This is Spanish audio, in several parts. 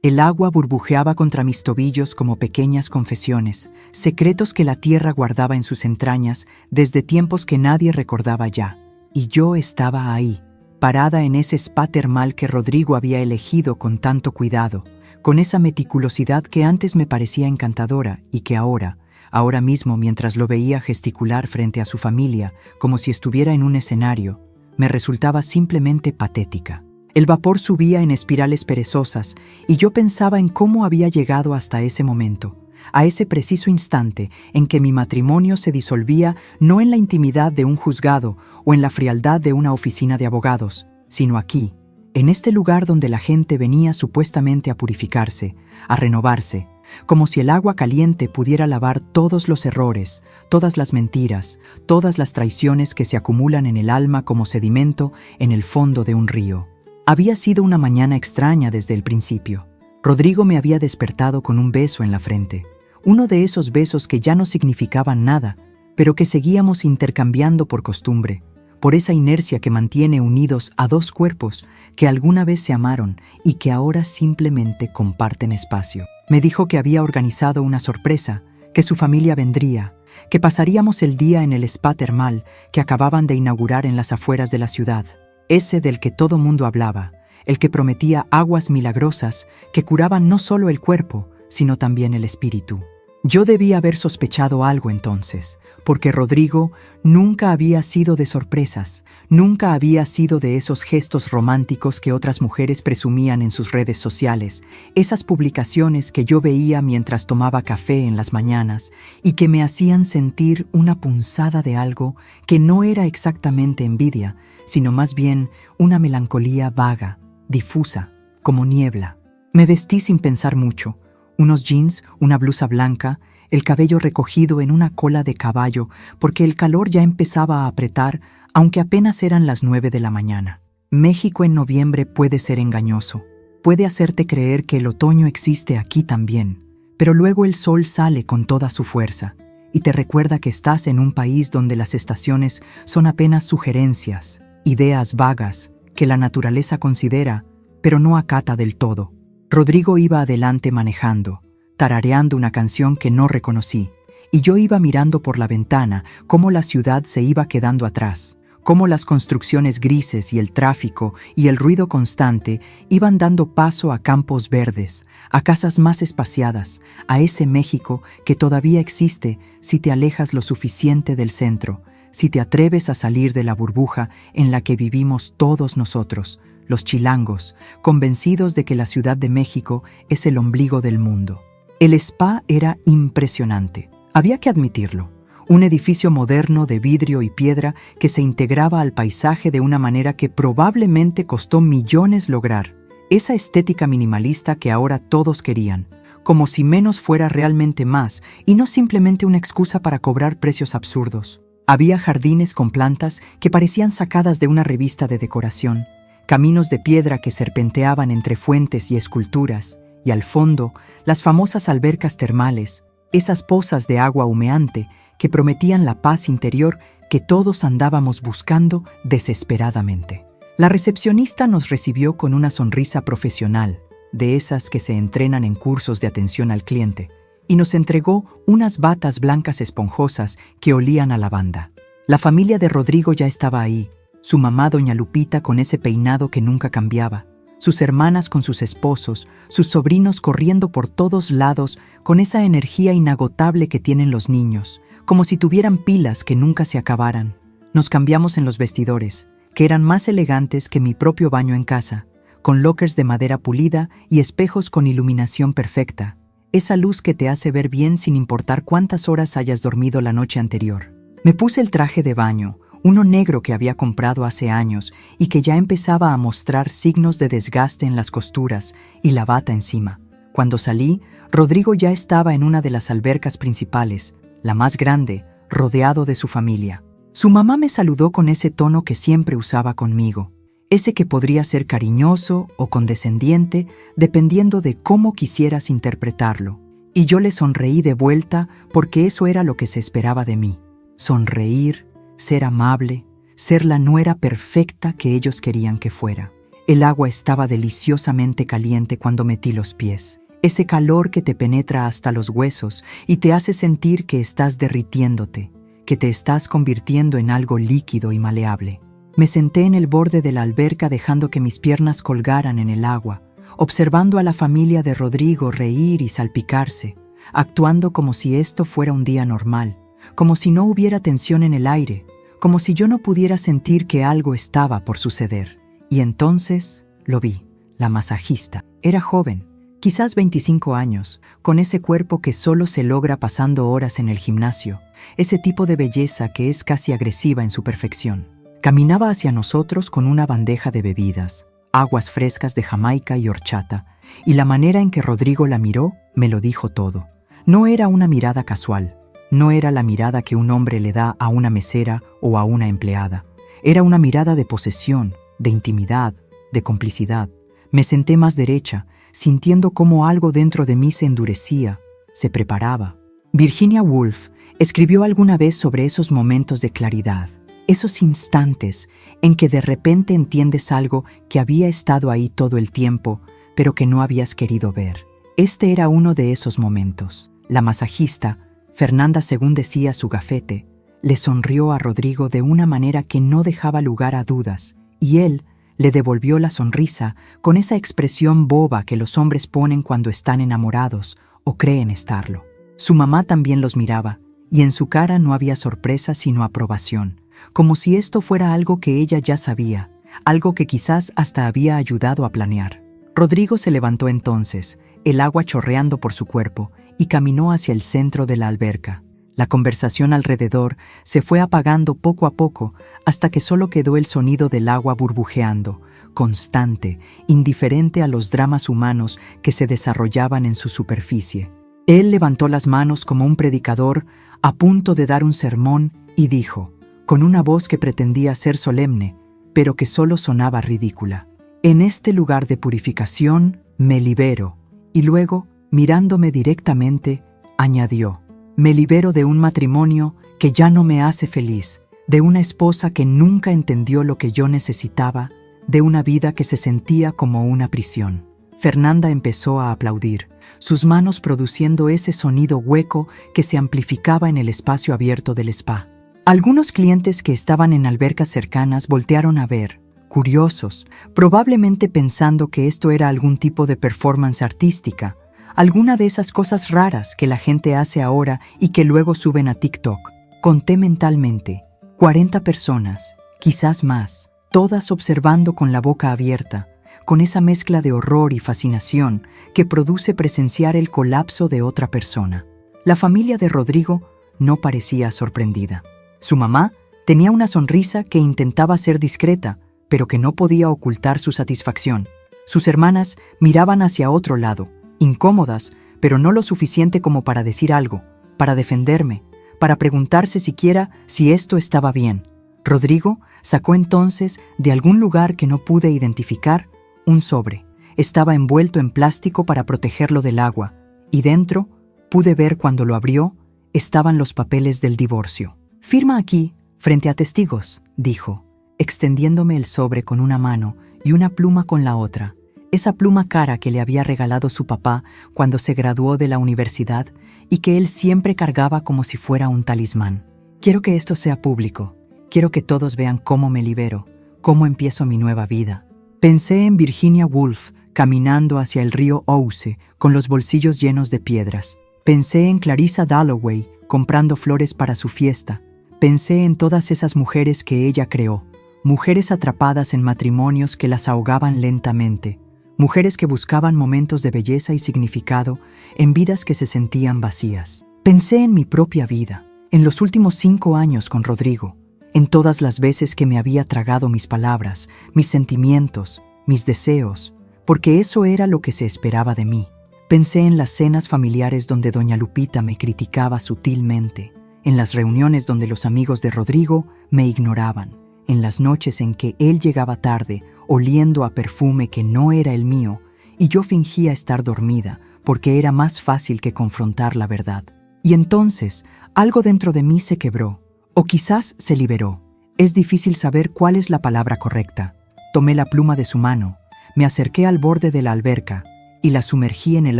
El agua burbujeaba contra mis tobillos como pequeñas confesiones, secretos que la tierra guardaba en sus entrañas desde tiempos que nadie recordaba ya. Y yo estaba ahí, parada en ese spa termal que Rodrigo había elegido con tanto cuidado, con esa meticulosidad que antes me parecía encantadora y que ahora mismo mientras lo veía gesticular frente a su familia, como si estuviera en un escenario, me resultaba simplemente patética. El vapor subía en espirales perezosas y yo pensaba en cómo había llegado hasta ese momento, a ese preciso instante en que mi matrimonio se disolvía no en la intimidad de un juzgado o en la frialdad de una oficina de abogados, sino aquí, en este lugar donde la gente venía supuestamente a purificarse, a renovarse, como si el agua caliente pudiera lavar todos los errores, todas las mentiras, todas las traiciones que se acumulan en el alma como sedimento en el fondo de un río. Había sido una mañana extraña desde el principio. Rodrigo me había despertado con un beso en la frente, uno de esos besos que ya no significaban nada, pero que seguíamos intercambiando por costumbre, por esa inercia que mantiene unidos a dos cuerpos que alguna vez se amaron y que ahora simplemente comparten espacio. Me dijo que había organizado una sorpresa, que su familia vendría, que pasaríamos el día en el spa termal que acababan de inaugurar en las afueras de la ciudad, ese del que todo mundo hablaba, el que prometía aguas milagrosas que curaban no solo el cuerpo, sino también el espíritu. Yo debía haber sospechado algo entonces, porque Rodrigo nunca había sido de sorpresas, nunca había sido de esos gestos románticos que otras mujeres presumían en sus redes sociales, esas publicaciones que yo veía mientras tomaba café en las mañanas y que me hacían sentir una punzada de algo que no era exactamente envidia, sino más bien una melancolía vaga, difusa, como niebla. Me vestí sin pensar mucho. Unos jeans, una blusa blanca, el cabello recogido en una cola de caballo, porque el calor ya empezaba a apretar, aunque apenas eran las 9 de la mañana. México en noviembre puede ser engañoso. Puede hacerte creer que el otoño existe aquí también, pero luego el sol sale con toda su fuerza y te recuerda que estás en un país donde las estaciones son apenas sugerencias, ideas vagas que la naturaleza considera, pero no acata del todo. Rodrigo iba adelante manejando, tarareando una canción que no reconocí, y yo iba mirando por la ventana cómo la ciudad se iba quedando atrás, cómo las construcciones grises y el tráfico y el ruido constante iban dando paso a campos verdes, a casas más espaciadas, a ese México que todavía existe si te alejas lo suficiente del centro, si te atreves a salir de la burbuja en la que vivimos todos nosotros, los chilangos, convencidos de que la Ciudad de México es el ombligo del mundo. El spa era impresionante, había que admitirlo. Un edificio moderno de vidrio y piedra que se integraba al paisaje de una manera que probablemente costó millones lograr. Esa estética minimalista que ahora todos querían, como si menos fuera realmente más y no simplemente una excusa para cobrar precios absurdos. Había jardines con plantas que parecían sacadas de una revista de decoración, caminos de piedra que serpenteaban entre fuentes y esculturas, y al fondo, las famosas albercas termales, esas pozas de agua humeante que prometían la paz interior que todos andábamos buscando desesperadamente. La recepcionista nos recibió con una sonrisa profesional, de esas que se entrenan en cursos de atención al cliente, y nos entregó unas batas blancas esponjosas que olían a lavanda. La familia de Rodrigo ya estaba ahí, su mamá doña Lupita con ese peinado que nunca cambiaba, sus hermanas con sus esposos, sus sobrinos corriendo por todos lados con esa energía inagotable que tienen los niños, como si tuvieran pilas que nunca se acabaran. Nos cambiamos en los vestidores, que eran más elegantes que mi propio baño en casa, con lockers de madera pulida y espejos con iluminación perfecta, esa luz que te hace ver bien sin importar cuántas horas hayas dormido la noche anterior. Me puse el traje de baño, uno negro que había comprado hace años y que ya empezaba a mostrar signos de desgaste en las costuras, y la bata encima. Cuando salí, Rodrigo ya estaba en una de las albercas principales, la más grande, rodeado de su familia. Su mamá me saludó con ese tono que siempre usaba conmigo, ese que podría ser cariñoso o condescendiente dependiendo de cómo quisieras interpretarlo. Y yo le sonreí de vuelta porque eso era lo que se esperaba de mí. Sonreír, ser amable, ser la nuera perfecta que ellos querían que fuera. El agua estaba deliciosamente caliente cuando metí los pies. Ese calor que te penetra hasta los huesos y te hace sentir que estás derritiéndote, que te estás convirtiendo en algo líquido y maleable. Me senté en el borde de la alberca dejando que mis piernas colgaran en el agua, observando a la familia de Rodrigo reír y salpicarse, actuando como si esto fuera un día normal, como si no hubiera tensión en el aire, como si yo no pudiera sentir que algo estaba por suceder. Y entonces lo vi, la masajista. Era joven, quizás 25 años, con ese cuerpo que solo se logra pasando horas en el gimnasio, ese tipo de belleza que es casi agresiva en su perfección. Caminaba hacia nosotros con una bandeja de bebidas, aguas frescas de Jamaica y horchata, y la manera en que Rodrigo la miró me lo dijo todo. No era una mirada casual, no era la mirada que un hombre le da a una mesera o a una empleada. Era una mirada de posesión, de intimidad, de complicidad. Me senté más derecha, sintiendo cómo algo dentro de mí se endurecía, se preparaba. Virginia Woolf escribió alguna vez sobre esos momentos de claridad, esos instantes en que de repente entiendes algo que había estado ahí todo el tiempo, pero que no habías querido ver. Este era uno de esos momentos. La masajista, Fernanda según decía su gafete, le sonrió a Rodrigo de una manera que no dejaba lugar a dudas, y él le devolvió la sonrisa con esa expresión boba que los hombres ponen cuando están enamorados o creen estarlo. Su mamá también los miraba, y en su cara no había sorpresa sino aprobación, como si esto fuera algo que ella ya sabía, algo que quizás hasta había ayudado a planear. Rodrigo se levantó entonces, el agua chorreando por su cuerpo, y caminó hacia el centro de la alberca. La conversación alrededor se fue apagando poco a poco hasta que solo quedó el sonido del agua burbujeando, constante, indiferente a los dramas humanos que se desarrollaban en su superficie. Él levantó las manos como un predicador a punto de dar un sermón y dijo, con una voz que pretendía ser solemne, pero que solo sonaba ridícula: «En este lugar de purificación me libero». Y luego, mirándome directamente, añadió: «Me libero de un matrimonio que ya no me hace feliz, de una esposa que nunca entendió lo que yo necesitaba, de una vida que se sentía como una prisión». Fernanda empezó a aplaudir, sus manos produciendo ese sonido hueco que se amplificaba en el espacio abierto del spa. Algunos clientes que estaban en albercas cercanas voltearon a ver, curiosos, probablemente pensando que esto era algún tipo de performance artística, alguna de esas cosas raras que la gente hace ahora y que luego suben a TikTok. Conté mentalmente, 40 personas, quizás más, todas observando con la boca abierta, con esa mezcla de horror y fascinación que produce presenciar el colapso de otra persona. La familia de Rodrigo no parecía sorprendida. Su mamá tenía una sonrisa que intentaba ser discreta, pero que no podía ocultar su satisfacción. Sus hermanas miraban hacia otro lado, incómodas, pero no lo suficiente como para decir algo, para defenderme, para preguntarse siquiera si esto estaba bien. Rodrigo sacó entonces, de algún lugar que no pude identificar, un sobre. Estaba envuelto en plástico para protegerlo del agua, y dentro, pude ver cuando lo abrió, estaban los papeles del divorcio. «Firma aquí, frente a testigos», dijo, extendiéndome el sobre con una mano y una pluma con la otra. Esa pluma cara que le había regalado su papá cuando se graduó de la universidad y que él siempre cargaba como si fuera un talismán. «Quiero que esto sea público. Quiero que todos vean cómo me libero, cómo empiezo mi nueva vida». Pensé en Virginia Woolf caminando hacia el río Ouse con los bolsillos llenos de piedras. Pensé en Clarissa Dalloway comprando flores para su fiesta. Pensé en todas esas mujeres que ella creó, mujeres atrapadas en matrimonios que las ahogaban lentamente, mujeres que buscaban momentos de belleza y significado en vidas que se sentían vacías. Pensé en mi propia vida, en los últimos 5 años con Rodrigo, en todas las veces que me había tragado mis palabras, mis sentimientos, mis deseos, porque eso era lo que se esperaba de mí. Pensé en las cenas familiares donde doña Lupita me criticaba sutilmente, en las reuniones donde los amigos de Rodrigo me ignoraban, en las noches en que él llegaba tarde, oliendo a perfume que no era el mío, y yo fingía estar dormida porque era más fácil que confrontar la verdad. Y entonces, algo dentro de mí se quebró, o quizás se liberó. Es difícil saber cuál es la palabra correcta. Tomé la pluma de su mano, me acerqué al borde de la alberca y la sumergí en el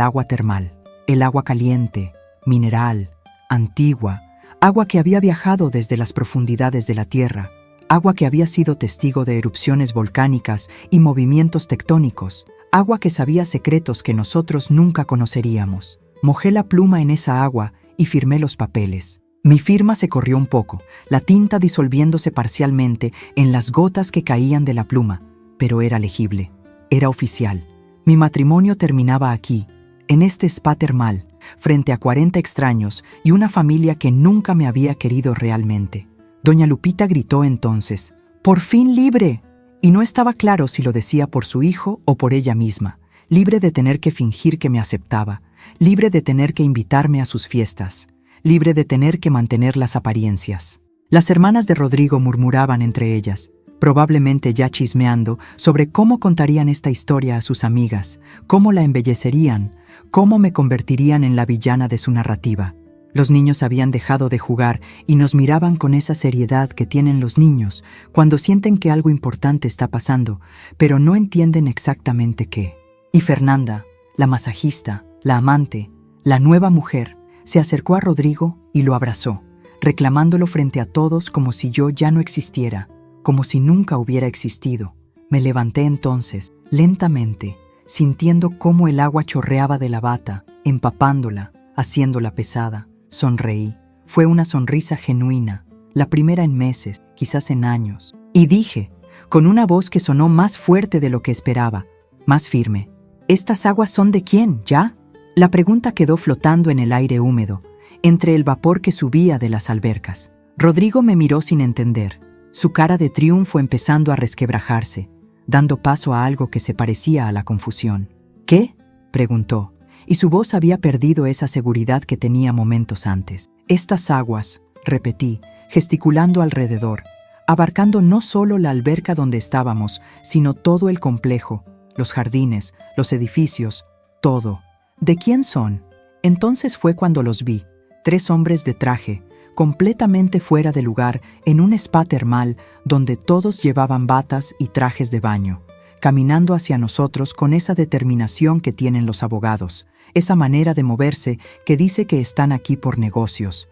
agua termal. El agua caliente, mineral, antigua, agua que había viajado desde las profundidades de la tierra, agua que había sido testigo de erupciones volcánicas y movimientos tectónicos, agua que sabía secretos que nosotros nunca conoceríamos. Mojé la pluma en esa agua y firmé los papeles. Mi firma se corrió un poco, la tinta disolviéndose parcialmente en las gotas que caían de la pluma, pero era legible, era oficial. Mi matrimonio terminaba aquí, en este spa termal, frente a 40 extraños y una familia que nunca me había querido realmente. Doña Lupita gritó entonces, ¡por fin libre! Y no estaba claro si lo decía por su hijo o por ella misma, libre de tener que fingir que me aceptaba, libre de tener que invitarme a sus fiestas, libre de tener que mantener las apariencias. Las hermanas de Rodrigo murmuraban entre ellas, probablemente ya chismeando sobre cómo contarían esta historia a sus amigas, cómo la embellecerían, cómo me convertirían en la villana de su narrativa. Los niños habían dejado de jugar y nos miraban con esa seriedad que tienen los niños cuando sienten que algo importante está pasando, pero no entienden exactamente qué. Y Fernanda, la masajista, la amante, la nueva mujer, se acercó a Rodrigo y lo abrazó, reclamándolo frente a todos como si yo ya no existiera, como si nunca hubiera existido. Me levanté entonces, lentamente, sintiendo cómo el agua chorreaba de la bata, empapándola, haciéndola pesada. Sonreí. Fue una sonrisa genuina, la primera en meses, quizás en años. Y dije, con una voz que sonó más fuerte de lo que esperaba, más firme, ¿estas aguas son de quién, ya? La pregunta quedó flotando en el aire húmedo, entre el vapor que subía de las albercas. Rodrigo me miró sin entender, su cara de triunfo empezando a resquebrajarse, dando paso a algo que se parecía a la confusión. ¿Qué?, preguntó, y su voz había perdido esa seguridad que tenía momentos antes. Estas aguas, repetí, gesticulando alrededor, abarcando no solo la alberca donde estábamos, sino todo el complejo, los jardines, los edificios, todo. ¿De quién son? Entonces fue cuando los vi, 3 hombres de traje, completamente fuera de lugar, en un spa termal donde todos llevaban batas y trajes de baño, caminando hacia nosotros con esa determinación que tienen los abogados, esa manera de moverse que dice que están aquí por negocios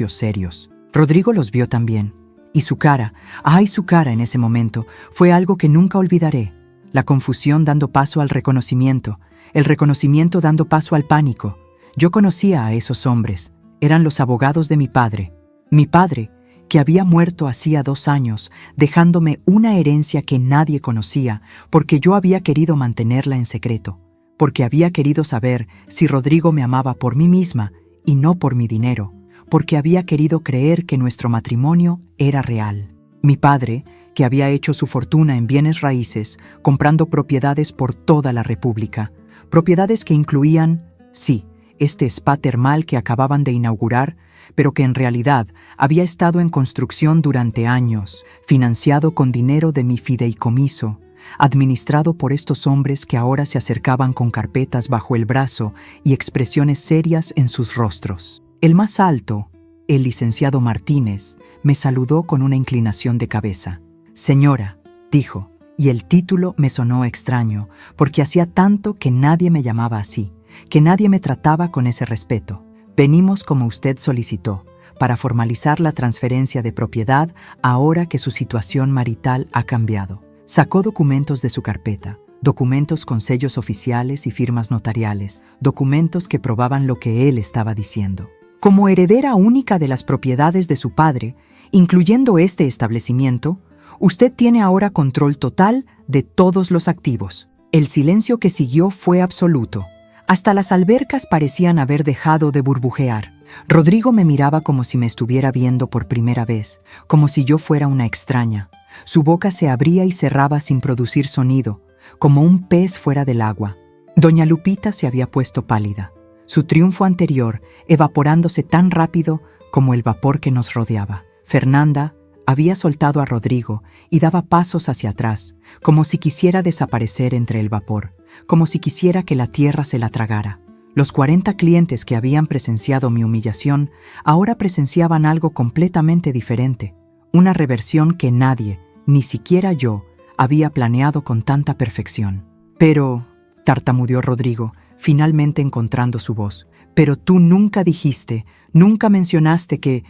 serios. Rodrigo los vio también, y su cara, su cara en ese momento, fue algo que nunca olvidaré, la confusión dando paso al reconocimiento, el reconocimiento dando paso al pánico. Yo conocía a esos hombres, eran los abogados de mi padre, que había muerto hacía 2 años, dejándome una herencia que nadie conocía, porque yo había querido mantenerla en secreto, porque había querido saber si Rodrigo me amaba por mí misma y no por mi dinero, porque había querido creer que nuestro matrimonio era real. Mi padre, que había hecho su fortuna en bienes raíces, comprando propiedades por toda la República, propiedades que incluían, sí, este spa termal que acababan de inaugurar, pero que en realidad había estado en construcción durante años, financiado con dinero de mi fideicomiso, administrado por estos hombres que ahora se acercaban con carpetas bajo el brazo y expresiones serias en sus rostros. El más alto, el licenciado Martínez, me saludó con una inclinación de cabeza. «Señora», dijo, y el título me sonó extraño, porque hacía tanto que nadie me llamaba así, que nadie me trataba con ese respeto. «Venimos como usted solicitó, para formalizar la transferencia de propiedad ahora que su situación marital ha cambiado». Sacó documentos de su carpeta, documentos con sellos oficiales y firmas notariales, documentos que probaban lo que él estaba diciendo. Como heredera única de las propiedades de su padre, incluyendo este establecimiento, usted tiene ahora control total de todos los activos. El silencio que siguió fue absoluto. Hasta las albercas parecían haber dejado de burbujear. Rodrigo me miraba como si me estuviera viendo por primera vez, como si yo fuera una extraña. Su boca se abría y cerraba sin producir sonido, como un pez fuera del agua. Doña Lupita se había puesto pálida, su triunfo anterior evaporándose tan rápido como el vapor que nos rodeaba. Fernanda había soltado a Rodrigo y daba pasos hacia atrás, como si quisiera desaparecer entre el vapor, como si quisiera que la tierra se la tragara. Los 40 clientes que habían presenciado mi humillación ahora presenciaban algo completamente diferente, una reversión que nadie, ni siquiera yo, había planeado con tanta perfección. Pero, tartamudeó Rodrigo, finalmente encontrando su voz, pero tú nunca dijiste, nunca mencionaste que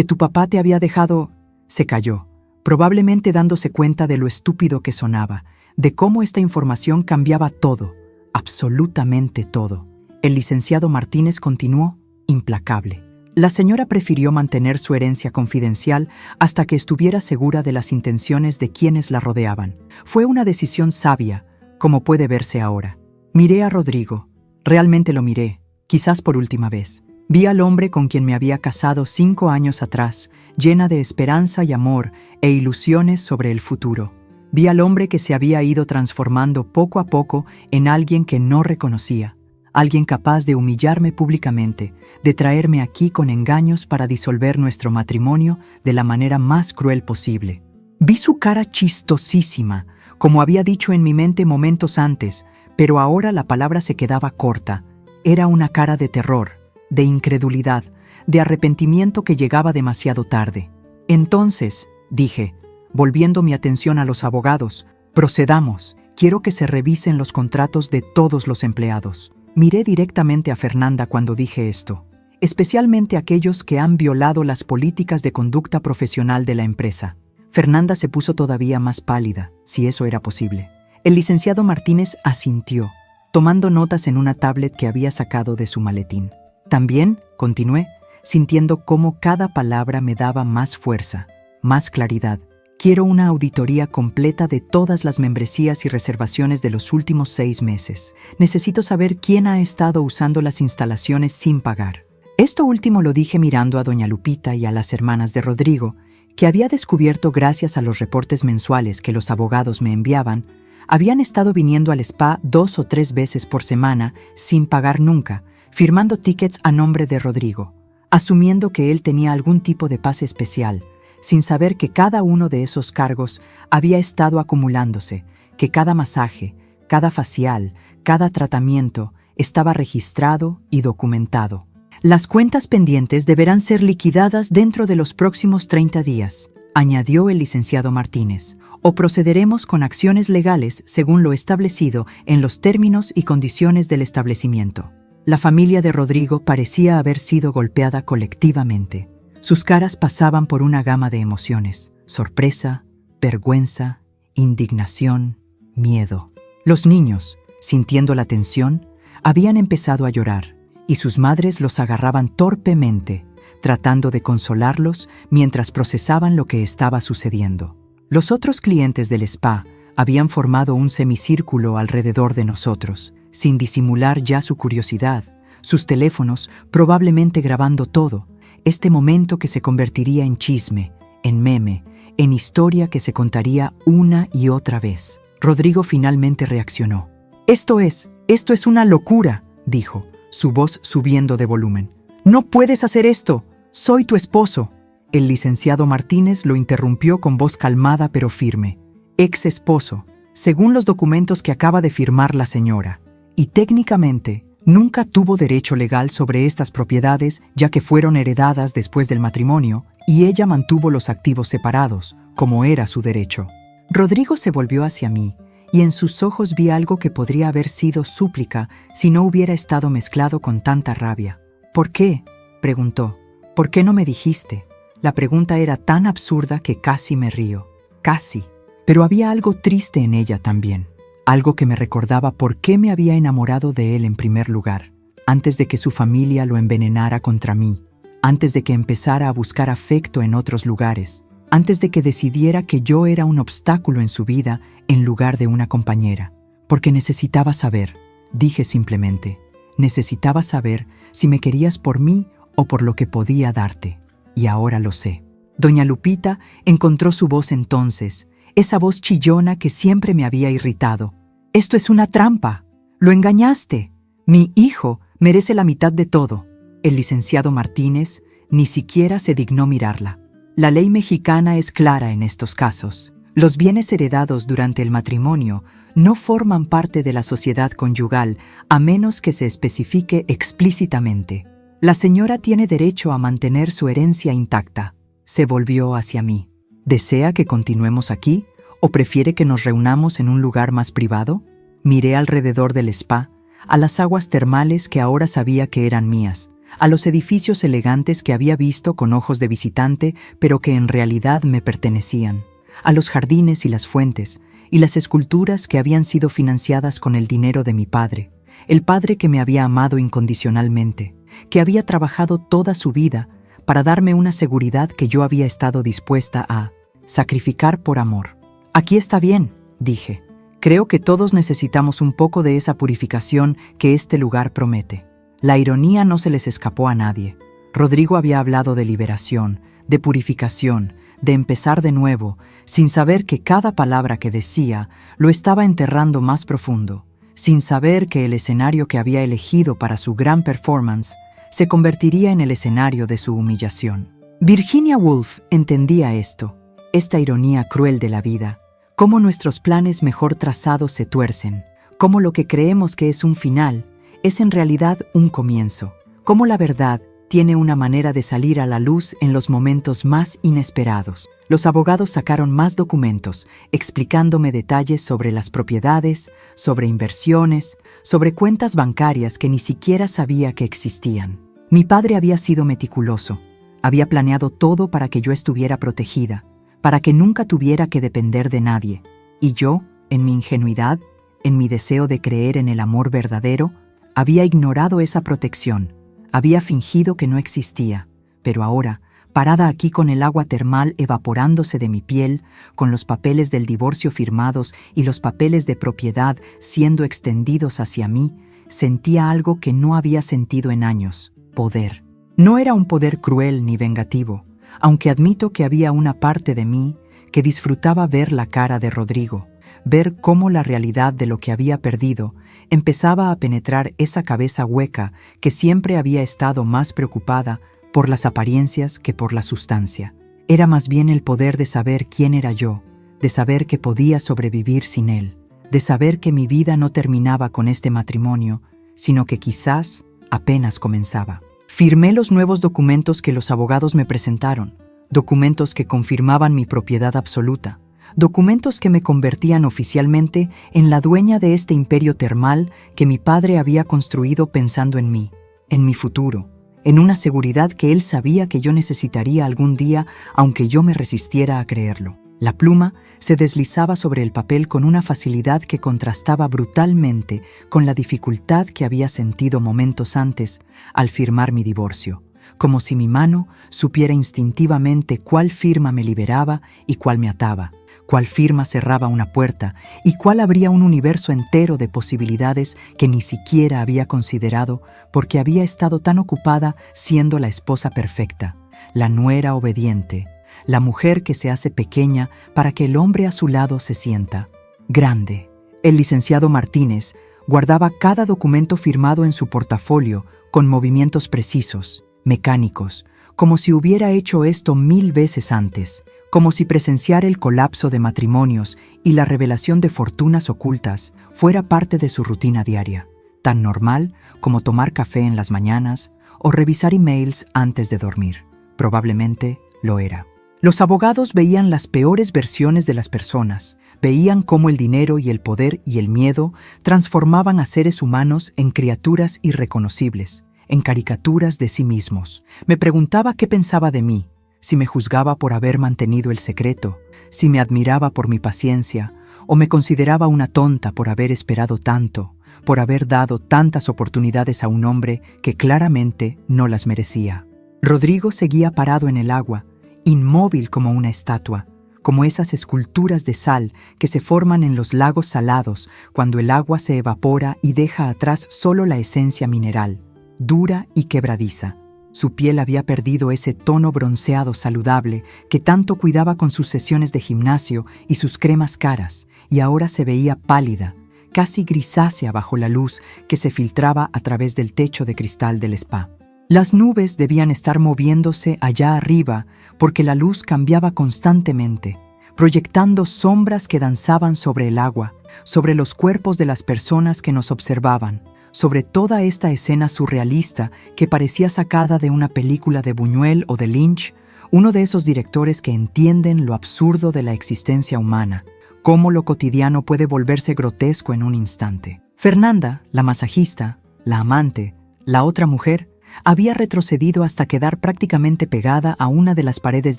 tu papá te había dejado... Se calló, probablemente dándose cuenta de lo estúpido que sonaba, de cómo esta información cambiaba todo, absolutamente todo. El licenciado Martínez continuó, implacable. La señora prefirió mantener su herencia confidencial hasta que estuviera segura de las intenciones de quienes la rodeaban. Fue una decisión sabia, como puede verse ahora. Miré a Rodrigo. Realmente lo miré, quizás por última vez. Vi al hombre con quien me había casado 5 años atrás, llena de esperanza y amor e ilusiones sobre el futuro. Vi al hombre que se había ido transformando poco a poco en alguien que no reconocía. Alguien capaz de humillarme públicamente, de traerme aquí con engaños para disolver nuestro matrimonio de la manera más cruel posible. Vi su cara chistosísima, como había dicho en mi mente momentos antes, pero ahora la palabra se quedaba corta. Era una cara de terror, de incredulidad, de arrepentimiento que llegaba demasiado tarde. Entonces, dije, volviendo mi atención a los abogados, procedamos, quiero que se revisen los contratos de todos los empleados. Miré directamente a Fernanda cuando dije esto, especialmente aquellos que han violado las políticas de conducta profesional de la empresa. Fernanda se puso todavía más pálida, si eso era posible. El licenciado Martínez asintió, tomando notas en una tablet que había sacado de su maletín. También, continué, sintiendo cómo cada palabra me daba más fuerza, más claridad. Quiero una auditoría completa de todas las membresías y reservaciones de los últimos 6 meses. Necesito saber quién ha estado usando las instalaciones sin pagar. Esto último lo dije mirando a doña Lupita y a las hermanas de Rodrigo, que había descubierto gracias a los reportes mensuales que los abogados me enviaban, habían estado viniendo al spa 2 o 3 veces por semana sin pagar nunca, firmando tickets a nombre de Rodrigo, asumiendo que él tenía algún tipo de pase especial, sin saber que cada uno de esos cargos había estado acumulándose, que cada masaje, cada facial, cada tratamiento estaba registrado y documentado. Las cuentas pendientes deberán ser liquidadas dentro de los próximos 30 días, añadió el licenciado Martínez, o procederemos con acciones legales según lo establecido en los términos y condiciones del establecimiento. La familia de Rodrigo parecía haber sido golpeada colectivamente. Sus caras pasaban por una gama de emociones: sorpresa, vergüenza, indignación, miedo. Los niños, sintiendo la tensión, habían empezado a llorar, y sus madres los agarraban torpemente, tratando de consolarlos mientras procesaban lo que estaba sucediendo. Los otros clientes del spa habían formado un semicírculo alrededor de nosotros, sin disimular ya su curiosidad, sus teléfonos probablemente grabando todo, este momento que se convertiría en chisme, en meme, en historia que se contaría una y otra vez. Rodrigo finalmente reaccionó. Esto es una locura», dijo, su voz subiendo de volumen. «No puedes hacer esto. Soy tu esposo». El licenciado Martínez lo interrumpió con voz calmada pero firme. «Ex esposo, según los documentos que acaba de firmar la señora. Y técnicamente, nunca tuvo derecho legal sobre estas propiedades ya que fueron heredadas después del matrimonio y ella mantuvo los activos separados, como era su derecho». Rodrigo se volvió hacia mí y en sus ojos vi algo que podría haber sido súplica si no hubiera estado mezclado con tanta rabia. «¿Por qué?», preguntó. «¿Por qué no me dijiste?». La pregunta era tan absurda que casi me río. Casi. Pero había algo triste en ella también. Algo que me recordaba por qué me había enamorado de él en primer lugar, antes de que su familia lo envenenara contra mí, antes de que empezara a buscar afecto en otros lugares, antes de que decidiera que yo era un obstáculo en su vida en lugar de una compañera. Porque necesitaba saber, dije simplemente, necesitaba saber si me querías por mí o por lo que podía darte. Y ahora lo sé. Doña Lupita encontró su voz entonces, esa voz chillona que siempre me había irritado. «Esto es una trampa. Lo engañaste. Mi hijo merece la mitad de todo». El licenciado Martínez ni siquiera se dignó mirarla. La ley mexicana es clara en estos casos. Los bienes heredados durante el matrimonio no forman parte de la sociedad conyugal a menos que se especifique explícitamente. La señora tiene derecho a mantener su herencia intacta. Se volvió hacia mí. «¿Desea que continuemos aquí ¿O prefiere que nos reunamos en un lugar más privado? Miré alrededor del spa, a las aguas termales que ahora sabía que eran mías, a los edificios elegantes que había visto con ojos de visitante, pero que en realidad me pertenecían, a los jardines y las fuentes, y las esculturas que habían sido financiadas con el dinero de mi padre, el padre que me había amado incondicionalmente, que había trabajado toda su vida para darme una seguridad que yo había estado dispuesta a sacrificar por amor. Aquí está bien, dije. Creo que todos necesitamos un poco de esa purificación que este lugar promete. La ironía no se les escapó a nadie. Rodrigo había hablado de liberación, de purificación, de empezar de nuevo, sin saber que cada palabra que decía lo estaba enterrando más profundo, sin saber que el escenario que había elegido para su gran performance se convertiría en el escenario de su humillación. Virginia Woolf entendía esto, esta ironía cruel de la vida, cómo nuestros planes mejor trazados se tuercen, cómo lo que creemos que es un final es en realidad un comienzo, cómo la verdad tiene una manera de salir a la luz en los momentos más inesperados. Los abogados sacaron más documentos, explicándome detalles sobre las propiedades, sobre inversiones, sobre cuentas bancarias que ni siquiera sabía que existían. Mi padre había sido meticuloso, había planeado todo para que yo estuviera protegida, para que nunca tuviera que depender de nadie. Y yo, en mi ingenuidad, en mi deseo de creer en el amor verdadero, había ignorado esa protección, había fingido que no existía, pero ahora, parada aquí con el agua termal evaporándose de mi piel, con los papeles del divorcio firmados y los papeles de propiedad siendo extendidos hacia mí, sentía algo que no había sentido en años: poder. No era un poder cruel ni vengativo, aunque admito que había una parte de mí que disfrutaba ver la cara de Rodrigo, ver cómo la realidad de lo que había perdido empezaba a penetrar esa cabeza hueca que siempre había estado más preocupada por las apariencias que por la sustancia. Era más bien el poder de saber quién era yo, de saber que podía sobrevivir sin él, de saber que mi vida no terminaba con este matrimonio, sino que quizás apenas comenzaba. Firmé los nuevos documentos que los abogados me presentaron, documentos que confirmaban mi propiedad absoluta, documentos que me convertían oficialmente en la dueña de este imperio termal que mi padre había construido pensando en mí, en mi futuro, en una seguridad que él sabía que yo necesitaría algún día, aunque yo me resistiera a creerlo. La pluma se deslizaba sobre el papel con una facilidad que contrastaba brutalmente con la dificultad que había sentido momentos antes al firmar mi divorcio, como si mi mano supiera instintivamente cuál firma me liberaba y cuál me ataba, cuál firma cerraba una puerta y cuál abría un universo entero de posibilidades que ni siquiera había considerado porque había estado tan ocupada siendo la esposa perfecta, la nuera obediente, la mujer que se hace pequeña para que el hombre a su lado se sienta grande. El licenciado Martínez guardaba cada documento firmado en su portafolio con movimientos precisos, mecánicos, como si hubiera hecho esto 1000 veces antes, como si presenciar el colapso de matrimonios y la revelación de fortunas ocultas fuera parte de su rutina diaria, tan normal como tomar café en las mañanas o revisar emails antes de dormir. Probablemente lo era. Los abogados veían las peores versiones de las personas, veían cómo el dinero y el poder y el miedo transformaban a seres humanos en criaturas irreconocibles, en caricaturas de sí mismos. Me preguntaba qué pensaba de mí, si me juzgaba por haber mantenido el secreto, si me admiraba por mi paciencia, o me consideraba una tonta por haber esperado tanto, por haber dado tantas oportunidades a un hombre que claramente no las merecía. Rodrigo seguía parado en el agua, inmóvil como una estatua, como esas esculturas de sal que se forman en los lagos salados cuando el agua se evapora y deja atrás solo la esencia mineral, dura y quebradiza. Su piel había perdido ese tono bronceado saludable que tanto cuidaba con sus sesiones de gimnasio y sus cremas caras, y ahora se veía pálida, casi grisácea bajo la luz que se filtraba a través del techo de cristal del spa. Las nubes debían estar moviéndose allá arriba porque la luz cambiaba constantemente, proyectando sombras que danzaban sobre el agua, sobre los cuerpos de las personas que nos observaban, sobre toda esta escena surrealista que parecía sacada de una película de Buñuel o de Lynch, uno de esos directores que entienden lo absurdo de la existencia humana, cómo lo cotidiano puede volverse grotesco en un instante. Fernanda, la masajista, la amante, la otra mujer, había retrocedido hasta quedar prácticamente pegada a una de las paredes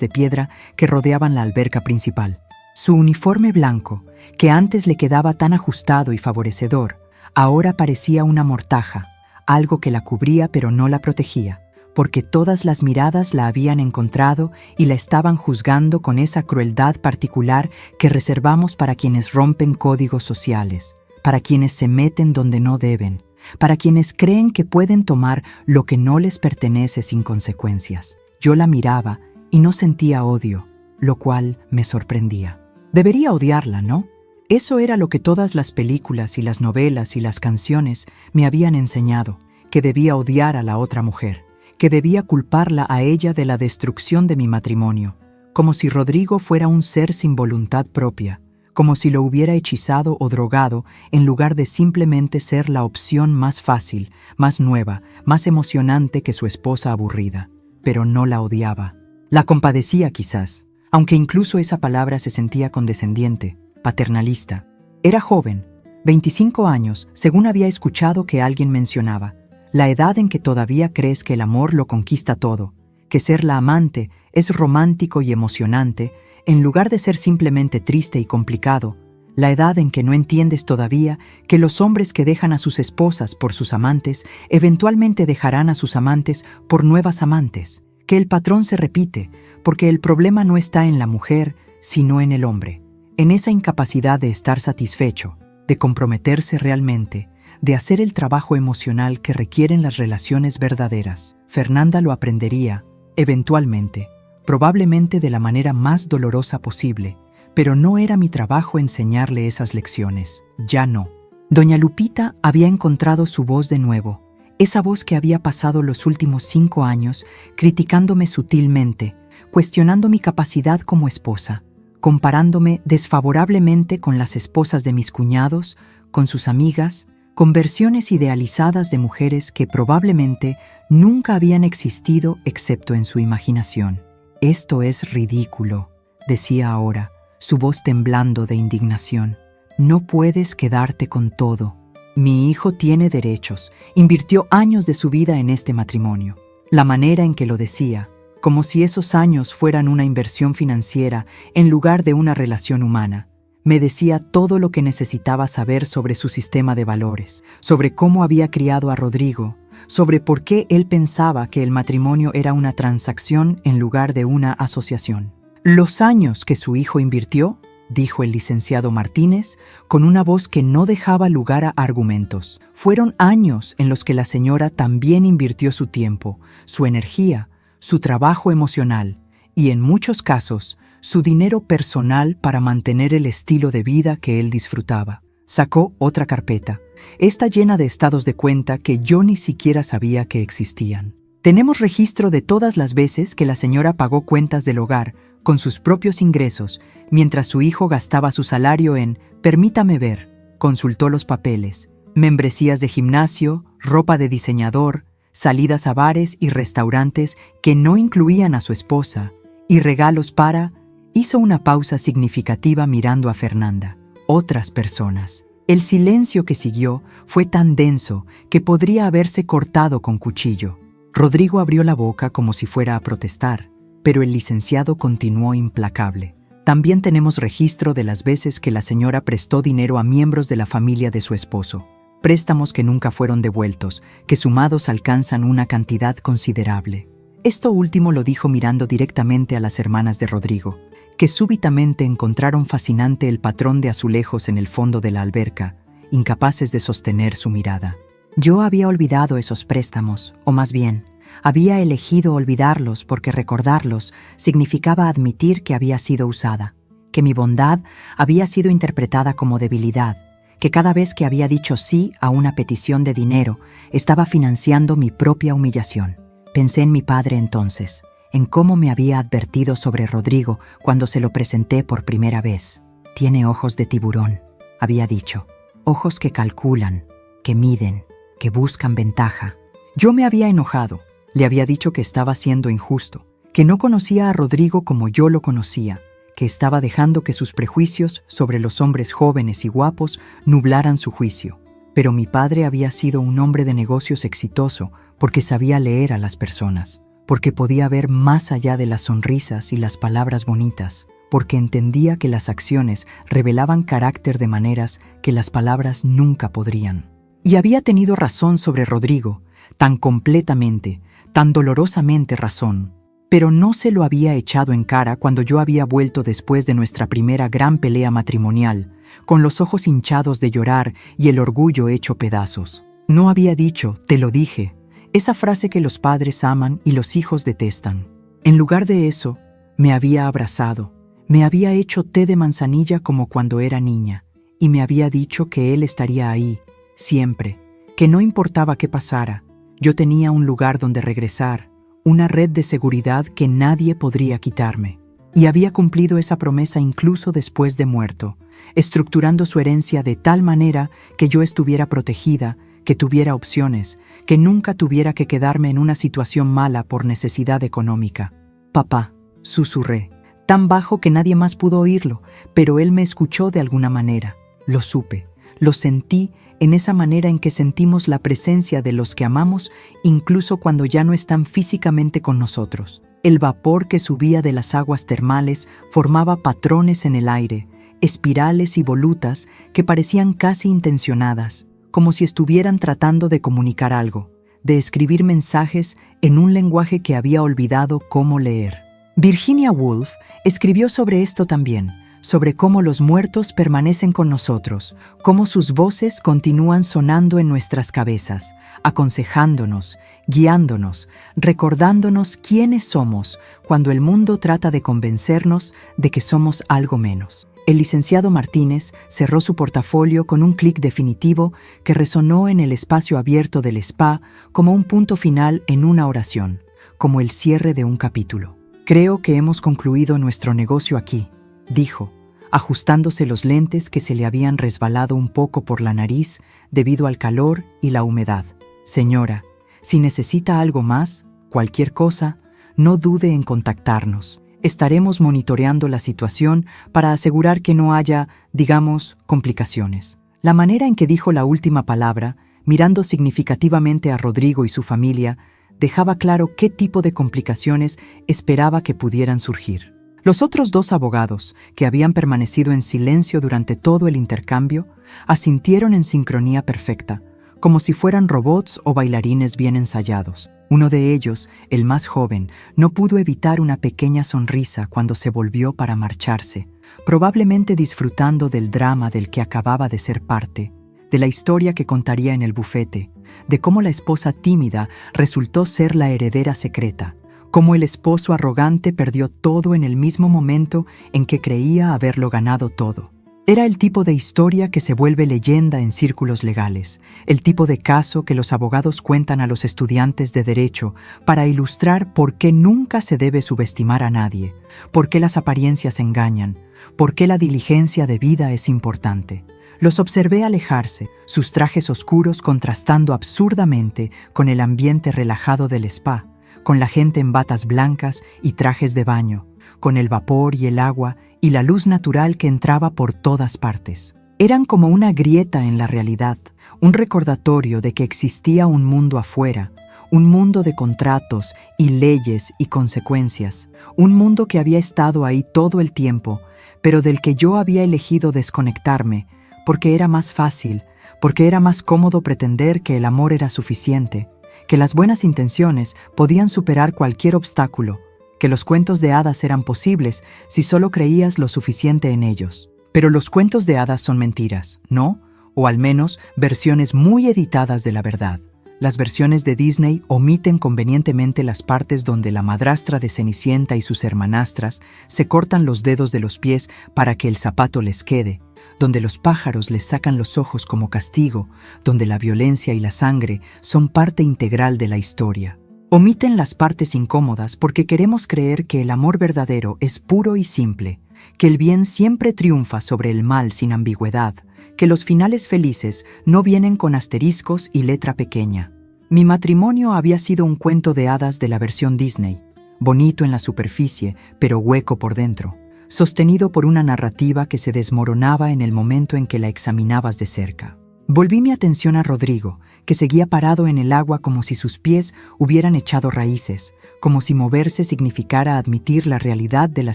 de piedra que rodeaban la alberca principal. Su uniforme blanco, que antes le quedaba tan ajustado y favorecedor, ahora parecía una mortaja, algo que la cubría pero no la protegía, porque todas las miradas la habían encontrado y la estaban juzgando con esa crueldad particular que reservamos para quienes rompen códigos sociales, para quienes se meten donde no deben, para quienes creen que pueden tomar lo que no les pertenece sin consecuencias. Yo la miraba y no sentía odio, lo cual me sorprendía. Debería odiarla, ¿no? Eso era lo que todas las películas y las novelas y las canciones me habían enseñado, que debía odiar a la otra mujer, que debía culparla a ella de la destrucción de mi matrimonio, como si Rodrigo fuera un ser sin voluntad propia, como si lo hubiera hechizado o drogado en lugar de simplemente ser la opción más fácil, más nueva, más emocionante que su esposa aburrida. Pero no la odiaba. La compadecía quizás, aunque incluso esa palabra se sentía condescendiente, paternalista. Era joven, 25 años, según había escuchado que alguien mencionaba, la edad en que todavía crees que el amor lo conquista todo, que ser la amante es romántico y emocionante, en lugar de ser simplemente triste y complicado, la edad en que no entiendes todavía que los hombres que dejan a sus esposas por sus amantes eventualmente dejarán a sus amantes por nuevas amantes, que el patrón se repite, porque el problema no está en la mujer, sino en el hombre, en esa incapacidad de estar satisfecho, de comprometerse realmente, de hacer el trabajo emocional que requieren las relaciones verdaderas. Fernanda lo aprendería, eventualmente, probablemente de la manera más dolorosa posible, pero no era mi trabajo enseñarle esas lecciones. Ya no. Doña Lupita había encontrado su voz de nuevo, esa voz que había pasado los últimos 5 años criticándome sutilmente, cuestionando mi capacidad como esposa, comparándome desfavorablemente con las esposas de mis cuñados, con sus amigas, con versiones idealizadas de mujeres que probablemente nunca habían existido excepto en su imaginación. «Esto es ridículo», decía ahora, su voz temblando de indignación. «No puedes quedarte con todo. Mi hijo tiene derechos, invirtió años de su vida en este matrimonio». La manera en que lo decía, como si esos años fueran una inversión financiera en lugar de una relación humana, me decía todo lo que necesitaba saber sobre su sistema de valores, sobre cómo había criado a Rodrigo, sobre por qué él pensaba que el matrimonio era una transacción en lugar de una asociación. «Los años que su hijo invirtió», dijo el licenciado Martínez, con una voz que no dejaba lugar a argumentos, «fueron años en los que la señora también invirtió su tiempo, su energía, su trabajo emocional y, en muchos casos, su dinero personal para mantener el estilo de vida que él disfrutaba». Sacó otra carpeta, esta llena de estados de cuenta que yo ni siquiera sabía que existían. «Tenemos registro de todas las veces que la señora pagó cuentas del hogar con sus propios ingresos, mientras su hijo gastaba su salario en, permítame ver», consultó los papeles, membresías de gimnasio, ropa de diseñador, salidas a bares y restaurantes que no incluían a su esposa, y regalos para... Hizo una pausa significativa mirando a Fernanda. Otras personas. El silencio que siguió fue tan denso que podría haberse cortado con cuchillo. Rodrigo abrió la boca como si fuera a protestar, pero el licenciado continuó implacable. «También tenemos registro de las veces que la señora prestó dinero a miembros de la familia de su esposo. Préstamos que nunca fueron devueltos, que sumados alcanzan una cantidad considerable». Esto último lo dijo mirando directamente a las hermanas de Rodrigo, que súbitamente encontraron fascinante el patrón de azulejos en el fondo de la alberca, incapaces de sostener su mirada. Yo había olvidado esos préstamos, o más bien, había elegido olvidarlos porque recordarlos significaba admitir que había sido usada, que mi bondad había sido interpretada como debilidad, que cada vez que había dicho sí a una petición de dinero, estaba financiando mi propia humillación. Pensé en mi padre entonces, en cómo me había advertido sobre Rodrigo cuando se lo presenté por primera vez. «Tiene ojos de tiburón», había dicho, «ojos que calculan, que miden, que buscan ventaja». Yo me había enojado, le había dicho que estaba siendo injusto, que no conocía a Rodrigo como yo lo conocía, que estaba dejando que sus prejuicios sobre los hombres jóvenes y guapos nublaran su juicio. Pero mi padre había sido un hombre de negocios exitoso porque sabía leer a las personas, porque podía ver más allá de las sonrisas y las palabras bonitas, porque entendía que las acciones revelaban carácter de maneras que las palabras nunca podrían. Y había tenido razón sobre Rodrigo, tan completamente, tan dolorosamente razón. Pero no se lo había echado en cara cuando yo había vuelto después de nuestra primera gran pelea matrimonial, con los ojos hinchados de llorar y el orgullo hecho pedazos. No había dicho, te lo dije, esa frase que los padres aman y los hijos detestan. En lugar de eso, me había abrazado, me había hecho té de manzanilla como cuando era niña, y me había dicho que él estaría ahí, siempre, que no importaba qué pasara, yo tenía un lugar donde regresar, una red de seguridad que nadie podría quitarme. Y había cumplido esa promesa incluso después de muerto, estructurando su herencia de tal manera que yo estuviera protegida, que tuviera opciones, que nunca tuviera que quedarme en una situación mala por necesidad económica. Papá, susurré, tan bajo que nadie más pudo oírlo, pero él me escuchó de alguna manera. Lo supe, lo sentí en esa manera en que sentimos la presencia de los que amamos incluso cuando ya no están físicamente con nosotros. El vapor que subía de las aguas termales formaba patrones en el aire, espirales y volutas que parecían casi intencionadas, como si estuvieran tratando de comunicar algo, de escribir mensajes en un lenguaje que había olvidado cómo leer. Virginia Woolf escribió sobre esto también, sobre cómo los muertos permanecen con nosotros, cómo sus voces continúan sonando en nuestras cabezas, aconsejándonos, guiándonos, recordándonos quiénes somos cuando el mundo trata de convencernos de que somos algo menos. El licenciado Martínez cerró su portafolio con un clic definitivo que resonó en el espacio abierto del spa como un punto final en una oración, como el cierre de un capítulo. Creo que hemos concluido nuestro negocio aquí, dijo, ajustándose los lentes que se le habían resbalado un poco por la nariz debido al calor y la humedad. Señora, si necesita algo más, cualquier cosa, no dude en contactarnos. Estaremos monitoreando la situación para asegurar que no haya, digamos, complicaciones. La manera en que dijo la última palabra, mirando significativamente a Rodrigo y su familia, dejaba claro qué tipo de complicaciones esperaba que pudieran surgir. Los otros dos abogados, que habían permanecido en silencio durante todo el intercambio, asintieron en sincronía perfecta, como si fueran robots o bailarines bien ensayados. Uno de ellos, el más joven, no pudo evitar una pequeña sonrisa cuando se volvió para marcharse, probablemente disfrutando del drama del que acababa de ser parte, de la historia que contaría en el bufete, de cómo la esposa tímida resultó ser la heredera secreta, cómo el esposo arrogante perdió todo en el mismo momento en que creía haberlo ganado todo. Era el tipo de historia que se vuelve leyenda en círculos legales, el tipo de caso que los abogados cuentan a los estudiantes de derecho para ilustrar por qué nunca se debe subestimar a nadie, por qué las apariencias engañan, por qué la diligencia debida es importante. Los observé alejarse, sus trajes oscuros contrastando absurdamente con el ambiente relajado del spa, con la gente en batas blancas y trajes de baño, con el vapor y el agua y la luz natural que entraba por todas partes. Eran como una grieta en la realidad, un recordatorio de que existía un mundo afuera, un mundo de contratos y leyes y consecuencias, un mundo que había estado ahí todo el tiempo, pero del que yo había elegido desconectarme, porque era más fácil, porque era más cómodo pretender que el amor era suficiente, que las buenas intenciones podían superar cualquier obstáculo, que los cuentos de hadas eran posibles si solo creías lo suficiente en ellos. Pero los cuentos de hadas son mentiras, ¿no? O al menos versiones muy editadas de la verdad. Las versiones de Disney omiten convenientemente las partes donde la madrastra de Cenicienta y sus hermanastras se cortan los dedos de los pies para que el zapato les quede, donde los pájaros les sacan los ojos como castigo, donde la violencia y la sangre son parte integral de la historia. Omiten las partes incómodas porque queremos creer que el amor verdadero es puro y simple, que el bien siempre triunfa sobre el mal sin ambigüedad, que los finales felices no vienen con asteriscos y letra pequeña. Mi matrimonio había sido un cuento de hadas de la versión Disney, bonito en la superficie, pero hueco por dentro. sostenido por una narrativa que se desmoronaba en el momento en que la examinabas de cerca. Volví mi atención a Rodrigo, que seguía parado en el agua como si sus pies hubieran echado raíces, como si moverse significara admitir la realidad de la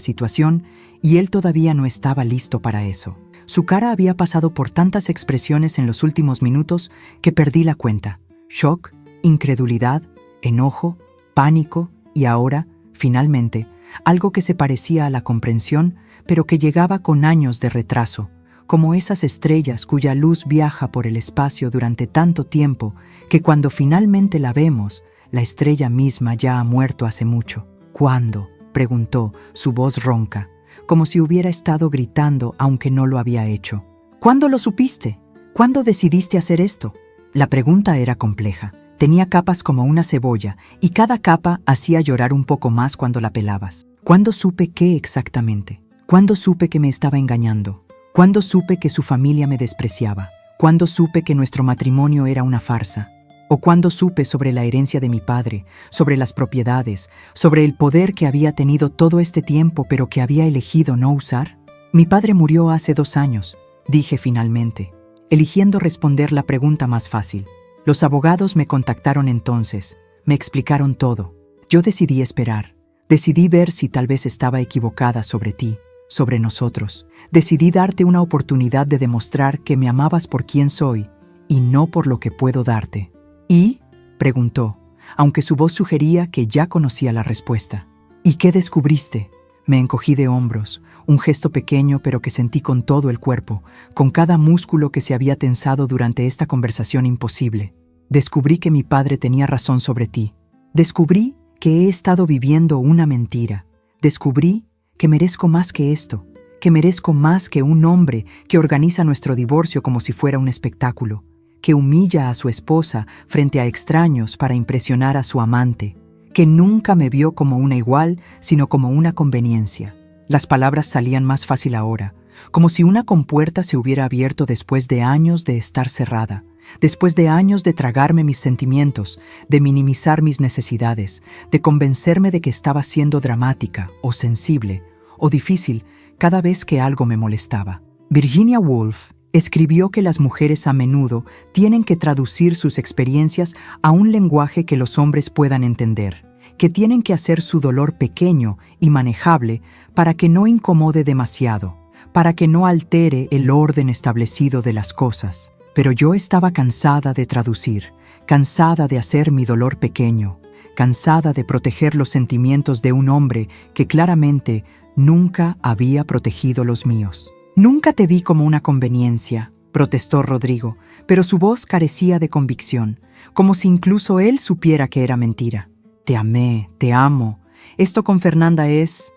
situación, y él todavía no estaba listo para eso. Su cara había pasado por tantas expresiones en los últimos minutos que perdí la cuenta. Shock, incredulidad, enojo, pánico y ahora, finalmente, algo que se parecía a la comprensión, pero que llegaba con años de retraso, como esas estrellas cuya luz viaja por el espacio durante tanto tiempo que cuando finalmente la vemos, la estrella misma ya ha muerto hace mucho. ¿Cuándo?, preguntó, su voz ronca, como si hubiera estado gritando aunque no lo había hecho. ¿Cuándo lo supiste? ¿Cuándo decidiste hacer esto? La pregunta era compleja. Tenía capas como una cebolla, y cada capa hacía llorar un poco más cuando la pelabas. ¿Cuándo supe qué exactamente? ¿Cuándo supe que me estaba engañando? ¿Cuándo supe que su familia me despreciaba? ¿Cuándo supe que nuestro matrimonio era una farsa? ¿O cuándo supe sobre la herencia de mi padre, sobre las propiedades, sobre el poder que había tenido todo este tiempo pero que había elegido no usar? Mi padre murió hace 2 años, dije finalmente, eligiendo responder la pregunta más fácil. Los abogados me contactaron entonces, me explicaron todo. Yo decidí esperar, decidí ver si tal vez estaba equivocada sobre ti, sobre nosotros. Decidí darte una oportunidad de demostrar que me amabas por quien soy y no por lo que puedo darte. ¿Y?, preguntó, aunque su voz sugería que ya conocía la respuesta. ¿Y qué descubriste? Me encogí de hombros, un gesto pequeño pero que sentí con todo el cuerpo, con cada músculo que se había tensado durante esta conversación imposible. Descubrí que mi padre tenía razón sobre ti. Descubrí que he estado viviendo una mentira. Descubrí que merezco más que esto, que merezco más que un hombre que organiza nuestro divorcio como si fuera un espectáculo, que humilla a su esposa frente a extraños para impresionar a su amante, que nunca me vio como una igual, sino como una conveniencia. Las palabras salían más fácil ahora, como si una compuerta se hubiera abierto después de años de estar cerrada, después de años de tragarme mis sentimientos, de minimizar mis necesidades, de convencerme de que estaba siendo dramática o sensible o difícil cada vez que algo me molestaba. Virginia Woolf escribió que las mujeres a menudo tienen que traducir sus experiencias a un lenguaje que los hombres puedan entender, que tienen que hacer su dolor pequeño y manejable para que no incomode demasiado, para que no altere el orden establecido de las cosas. Pero yo estaba cansada de traducir, cansada de hacer mi dolor pequeño, cansada de proteger los sentimientos de un hombre que claramente nunca había protegido los míos. «Nunca te vi como una conveniencia», protestó Rodrigo, pero su voz carecía de convicción, como si incluso él supiera que era mentira. «Te amé, te amo. Esto con Fernanda es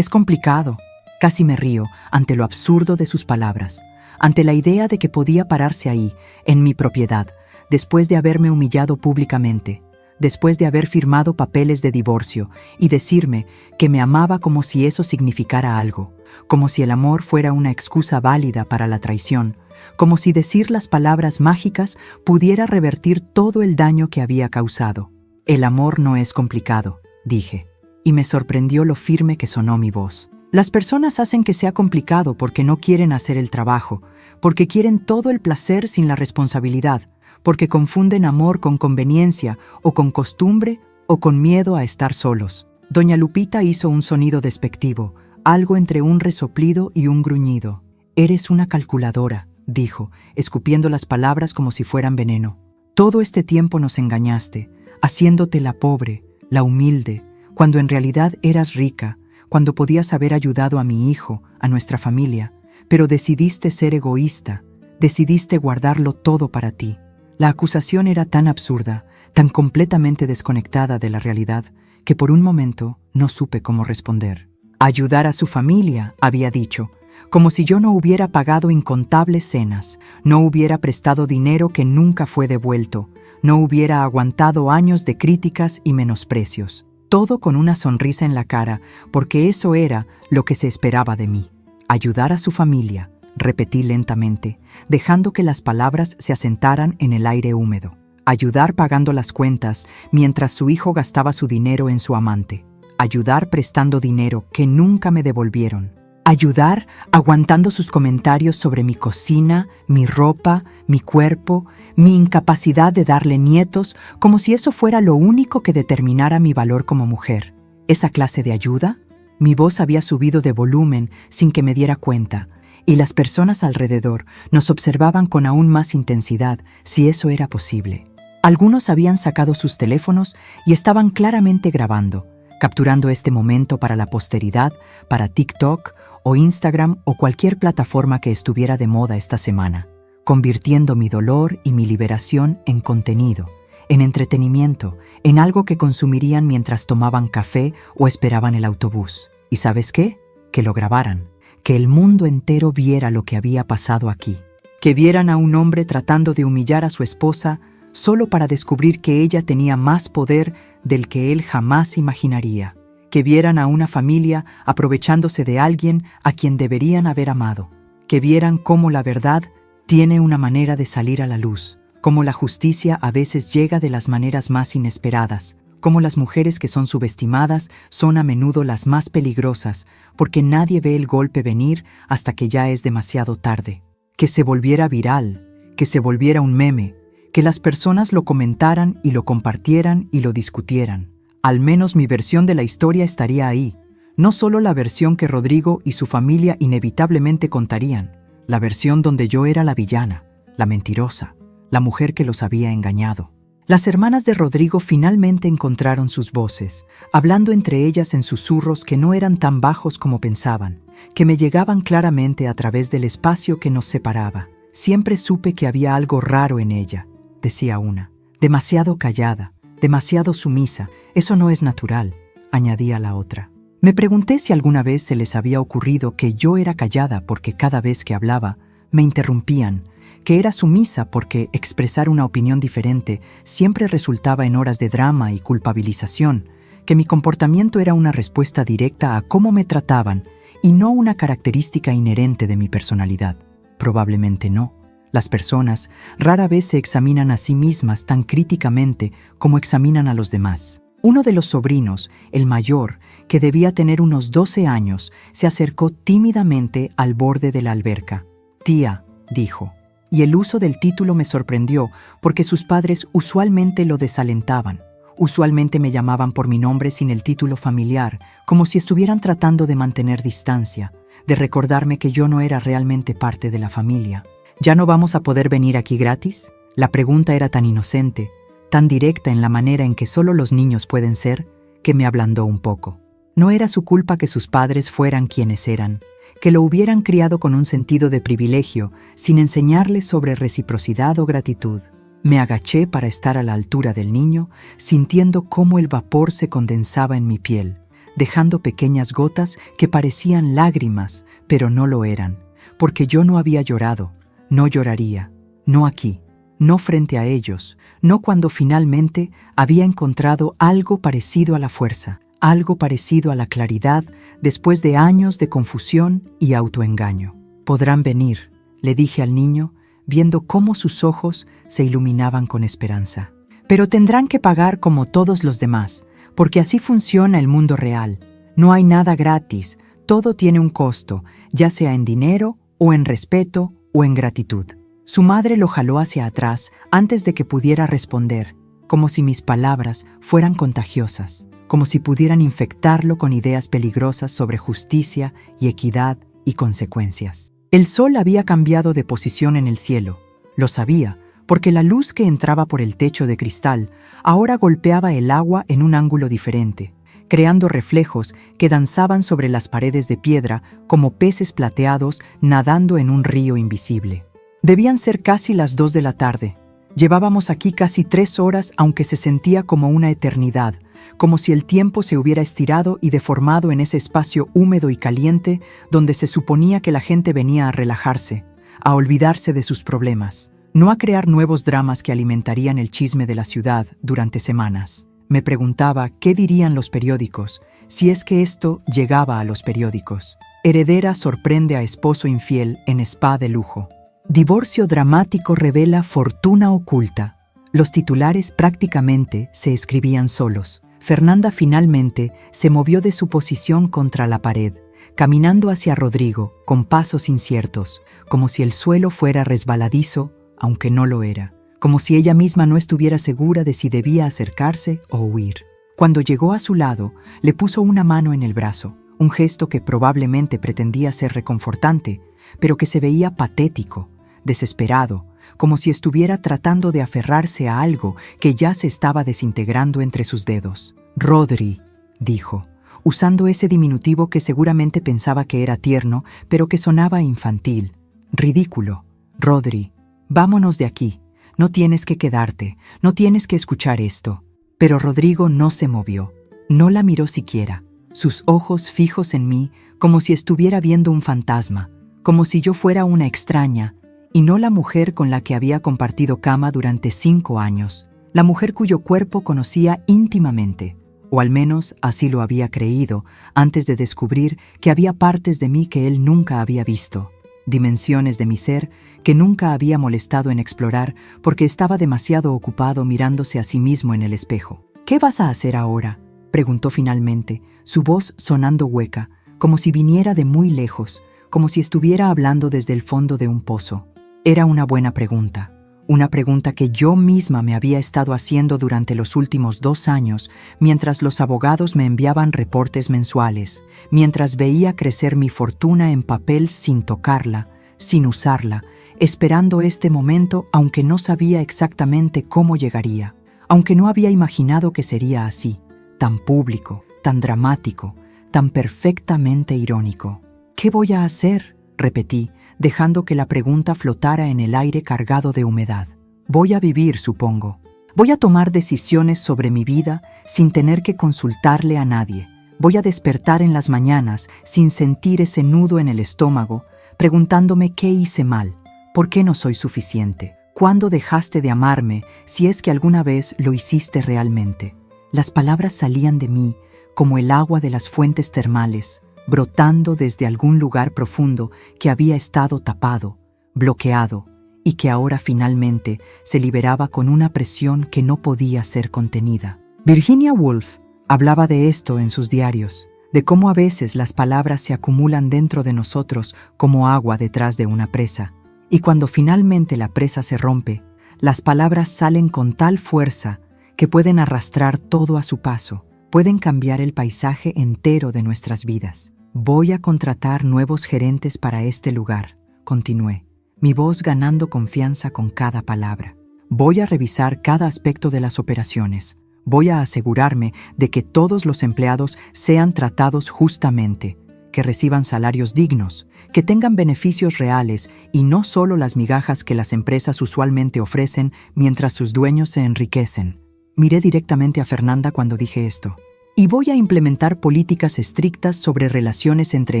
complicado». Casi me río ante lo absurdo de sus palabras, ante la idea de que podía pararse ahí, en mi propiedad, después de haberme humillado públicamente, después de haber firmado papeles de divorcio y decirme que me amaba como si eso significara algo, como si el amor fuera una excusa válida para la traición, como si decir las palabras mágicas pudiera revertir todo el daño que había causado. «El amor no es complicado», dije, y me sorprendió lo firme que sonó mi voz. Las personas hacen que sea complicado porque no quieren hacer el trabajo, porque quieren todo el placer sin la responsabilidad, porque confunden amor con conveniencia, o con costumbre, o con miedo a estar solos. Doña Lupita hizo un sonido despectivo, algo entre un resoplido y un gruñido. «Eres una calculadora», dijo, escupiendo las palabras como si fueran veneno. «Todo este tiempo nos engañaste, haciéndote la pobre, la humilde, cuando en realidad eras rica, cuando podías haber ayudado a mi hijo, a nuestra familia, pero decidiste ser egoísta, decidiste guardarlo todo para ti». La acusación era tan absurda, tan completamente desconectada de la realidad, que por un momento no supe cómo responder. «Ayudar a su familia», había dicho, como si yo no hubiera pagado incontables cenas, no hubiera prestado dinero que nunca fue devuelto, no hubiera aguantado años de críticas y menosprecios. Todo con una sonrisa en la cara, porque eso era lo que se esperaba de mí. «Ayudar a su familia», repetí lentamente, dejando que las palabras se asentaran en el aire húmedo. «Ayudar pagando las cuentas mientras su hijo gastaba su dinero en su amante. ayudar prestando dinero que nunca me devolvieron, ayudar aguantando sus comentarios sobre mi cocina, mi ropa, mi cuerpo, mi incapacidad de darle nietos, como si eso fuera lo único que determinara mi valor como mujer. ¿Esa clase de ayuda? Mi voz había subido de volumen sin que me diera cuenta, y las personas alrededor nos observaban con aún más intensidad, si eso era posible. Algunos habían sacado sus teléfonos y estaban claramente grabando, capturando este momento para la posteridad, para TikTok o Instagram o cualquier plataforma que estuviera de moda esta semana, convirtiendo mi dolor y mi liberación en contenido, en entretenimiento, en algo que consumirían mientras tomaban café o esperaban el autobús. ¿Y sabes qué? Que lo grabaran, que el mundo entero viera lo que había pasado aquí, que vieran a un hombre tratando de humillar a su esposa solo para descubrir que ella tenía más poder del que él jamás imaginaría, que vieran a una familia aprovechándose de alguien a quien deberían haber amado, que vieran cómo la verdad tiene una manera de salir a la luz, cómo la justicia a veces llega de las maneras más inesperadas, cómo las mujeres que son subestimadas son a menudo las más peligrosas, porque nadie ve el golpe venir hasta que ya es demasiado tarde. Que se volviera viral, que se volviera un meme, que las personas lo comentaran y lo compartieran y lo discutieran. Al menos mi versión de la historia estaría ahí, no solo la versión que Rodrigo y su familia inevitablemente contarían, la versión donde yo era la villana, la mentirosa, la mujer que los había engañado. Las hermanas de Rodrigo finalmente encontraron sus voces, hablando entre ellas en susurros que no eran tan bajos como pensaban, que me llegaban claramente a través del espacio que nos separaba. Siempre supe que había algo raro en ella, decía una. Demasiado callada, demasiado sumisa, eso no es natural, añadía la otra. Me pregunté si alguna vez se les había ocurrido que yo era callada porque cada vez que hablaba me interrumpían, que era sumisa porque expresar una opinión diferente siempre resultaba en horas de drama y culpabilización, que mi comportamiento era una respuesta directa a cómo me trataban y no una característica inherente de mi personalidad. Probablemente no. Las personas rara vez se examinan a sí mismas tan críticamente como examinan a los demás. Uno de los sobrinos, el mayor, que debía tener unos 12 años, se acercó tímidamente al borde de la alberca. «Tía», dijo. Y el uso del título me sorprendió porque sus padres usualmente lo desalentaban. Usualmente me llamaban por mi nombre sin el título familiar, como si estuvieran tratando de mantener distancia, de recordarme que yo no era realmente parte de la familia. ¿Ya no vamos a poder venir aquí gratis? La pregunta era tan inocente, tan directa en la manera en que solo los niños pueden ser, que me ablandó un poco. No era su culpa que sus padres fueran quienes eran, que lo hubieran criado con un sentido de privilegio, sin enseñarle sobre reciprocidad o gratitud. Me agaché para estar a la altura del niño, sintiendo cómo el vapor se condensaba en mi piel, dejando pequeñas gotas que parecían lágrimas, pero no lo eran, porque yo no había llorado, no lloraría, no aquí, no frente a ellos, no cuando finalmente había encontrado algo parecido a la fuerza, algo parecido a la claridad después de años de confusión y autoengaño. «Podrán venir», le dije al niño, viendo cómo sus ojos se iluminaban con esperanza. «Pero tendrán que pagar como todos los demás, porque así funciona el mundo real. No hay nada gratis, todo tiene un costo, ya sea en dinero o en respeto o en gratitud». Su madre lo jaló hacia atrás antes de que pudiera responder, como si mis palabras fueran contagiosas, como si pudieran infectarlo con ideas peligrosas sobre justicia y equidad y consecuencias. El sol había cambiado de posición en el cielo. Lo sabía, porque la luz que entraba por el techo de cristal ahora golpeaba el agua en un ángulo diferente, creando reflejos que danzaban sobre las paredes de piedra como peces plateados nadando en un río invisible. Debían ser casi las 2 de la tarde. Llevábamos aquí casi 3 horas, aunque se sentía como una eternidad, como si el tiempo se hubiera estirado y deformado en ese espacio húmedo y caliente donde se suponía que la gente venía a relajarse, a olvidarse de sus problemas, no a crear nuevos dramas que alimentarían el chisme de la ciudad durante semanas. Me preguntaba qué dirían los periódicos, si es que esto llegaba a los periódicos. Heredera sorprende a esposo infiel en spa de lujo. Divorcio dramático revela fortuna oculta. Los titulares prácticamente se escribían solos. Fernanda finalmente se movió de su posición contra la pared, caminando hacia Rodrigo con pasos inciertos, como si el suelo fuera resbaladizo, aunque no lo era, como si ella misma no estuviera segura de si debía acercarse o huir. Cuando llegó a su lado, le puso una mano en el brazo, un gesto que probablemente pretendía ser reconfortante, pero que se veía patético, desesperado, como si estuviera tratando de aferrarse a algo que ya se estaba desintegrando entre sus dedos. «Rodri», dijo, usando ese diminutivo que seguramente pensaba que era tierno, pero que sonaba infantil. «Ridículo. Rodri, vámonos de aquí. No tienes que quedarte, no tienes que escuchar esto». Pero Rodrigo no se movió, no la miró siquiera, sus ojos fijos en mí como si estuviera viendo un fantasma, como si yo fuera una extraña, y no la mujer con la que había compartido cama durante 5 años, la mujer cuyo cuerpo conocía íntimamente, o al menos así lo había creído antes de descubrir que había partes de mí que él nunca había visto, dimensiones de mi ser que nunca había molestado en explorar porque estaba demasiado ocupado mirándose a sí mismo en el espejo. «¿Qué vas a hacer ahora?», preguntó finalmente, su voz sonando hueca, como si viniera de muy lejos, como si estuviera hablando desde el fondo de un pozo. Era una buena pregunta, una pregunta que yo misma me había estado haciendo durante los últimos 2 años, mientras los abogados me enviaban reportes mensuales, mientras veía crecer mi fortuna en papel sin tocarla, sin usarla, esperando este momento aunque no sabía exactamente cómo llegaría, aunque no había imaginado que sería así, tan público, tan dramático, tan perfectamente irónico. «¿Qué voy a hacer?», repetí, dejando que la pregunta flotara en el aire cargado de humedad. «Voy a vivir, supongo. Voy a tomar decisiones sobre mi vida sin tener que consultarle a nadie. Voy a despertar en las mañanas sin sentir ese nudo en el estómago, preguntándome qué hice mal, por qué no soy suficiente, cuándo dejaste de amarme si es que alguna vez lo hiciste realmente». Las palabras salían de mí como el agua de las fuentes termales, brotando desde algún lugar profundo que había estado tapado, bloqueado, y que ahora finalmente se liberaba con una presión que no podía ser contenida. Virginia Woolf hablaba de esto en sus diarios, de cómo a veces las palabras se acumulan dentro de nosotros como agua detrás de una presa, y cuando finalmente la presa se rompe, las palabras salen con tal fuerza que pueden arrastrar todo a su paso, pueden cambiar el paisaje entero de nuestras vidas. «Voy a contratar nuevos gerentes para este lugar», continué, mi voz ganando confianza con cada palabra. «Voy a revisar cada aspecto de las operaciones. Voy a asegurarme de que todos los empleados sean tratados justamente, que reciban salarios dignos, que tengan beneficios reales y no solo las migajas que las empresas usualmente ofrecen mientras sus dueños se enriquecen». Miré directamente a Fernanda cuando dije esto. «Y voy a implementar políticas estrictas sobre relaciones entre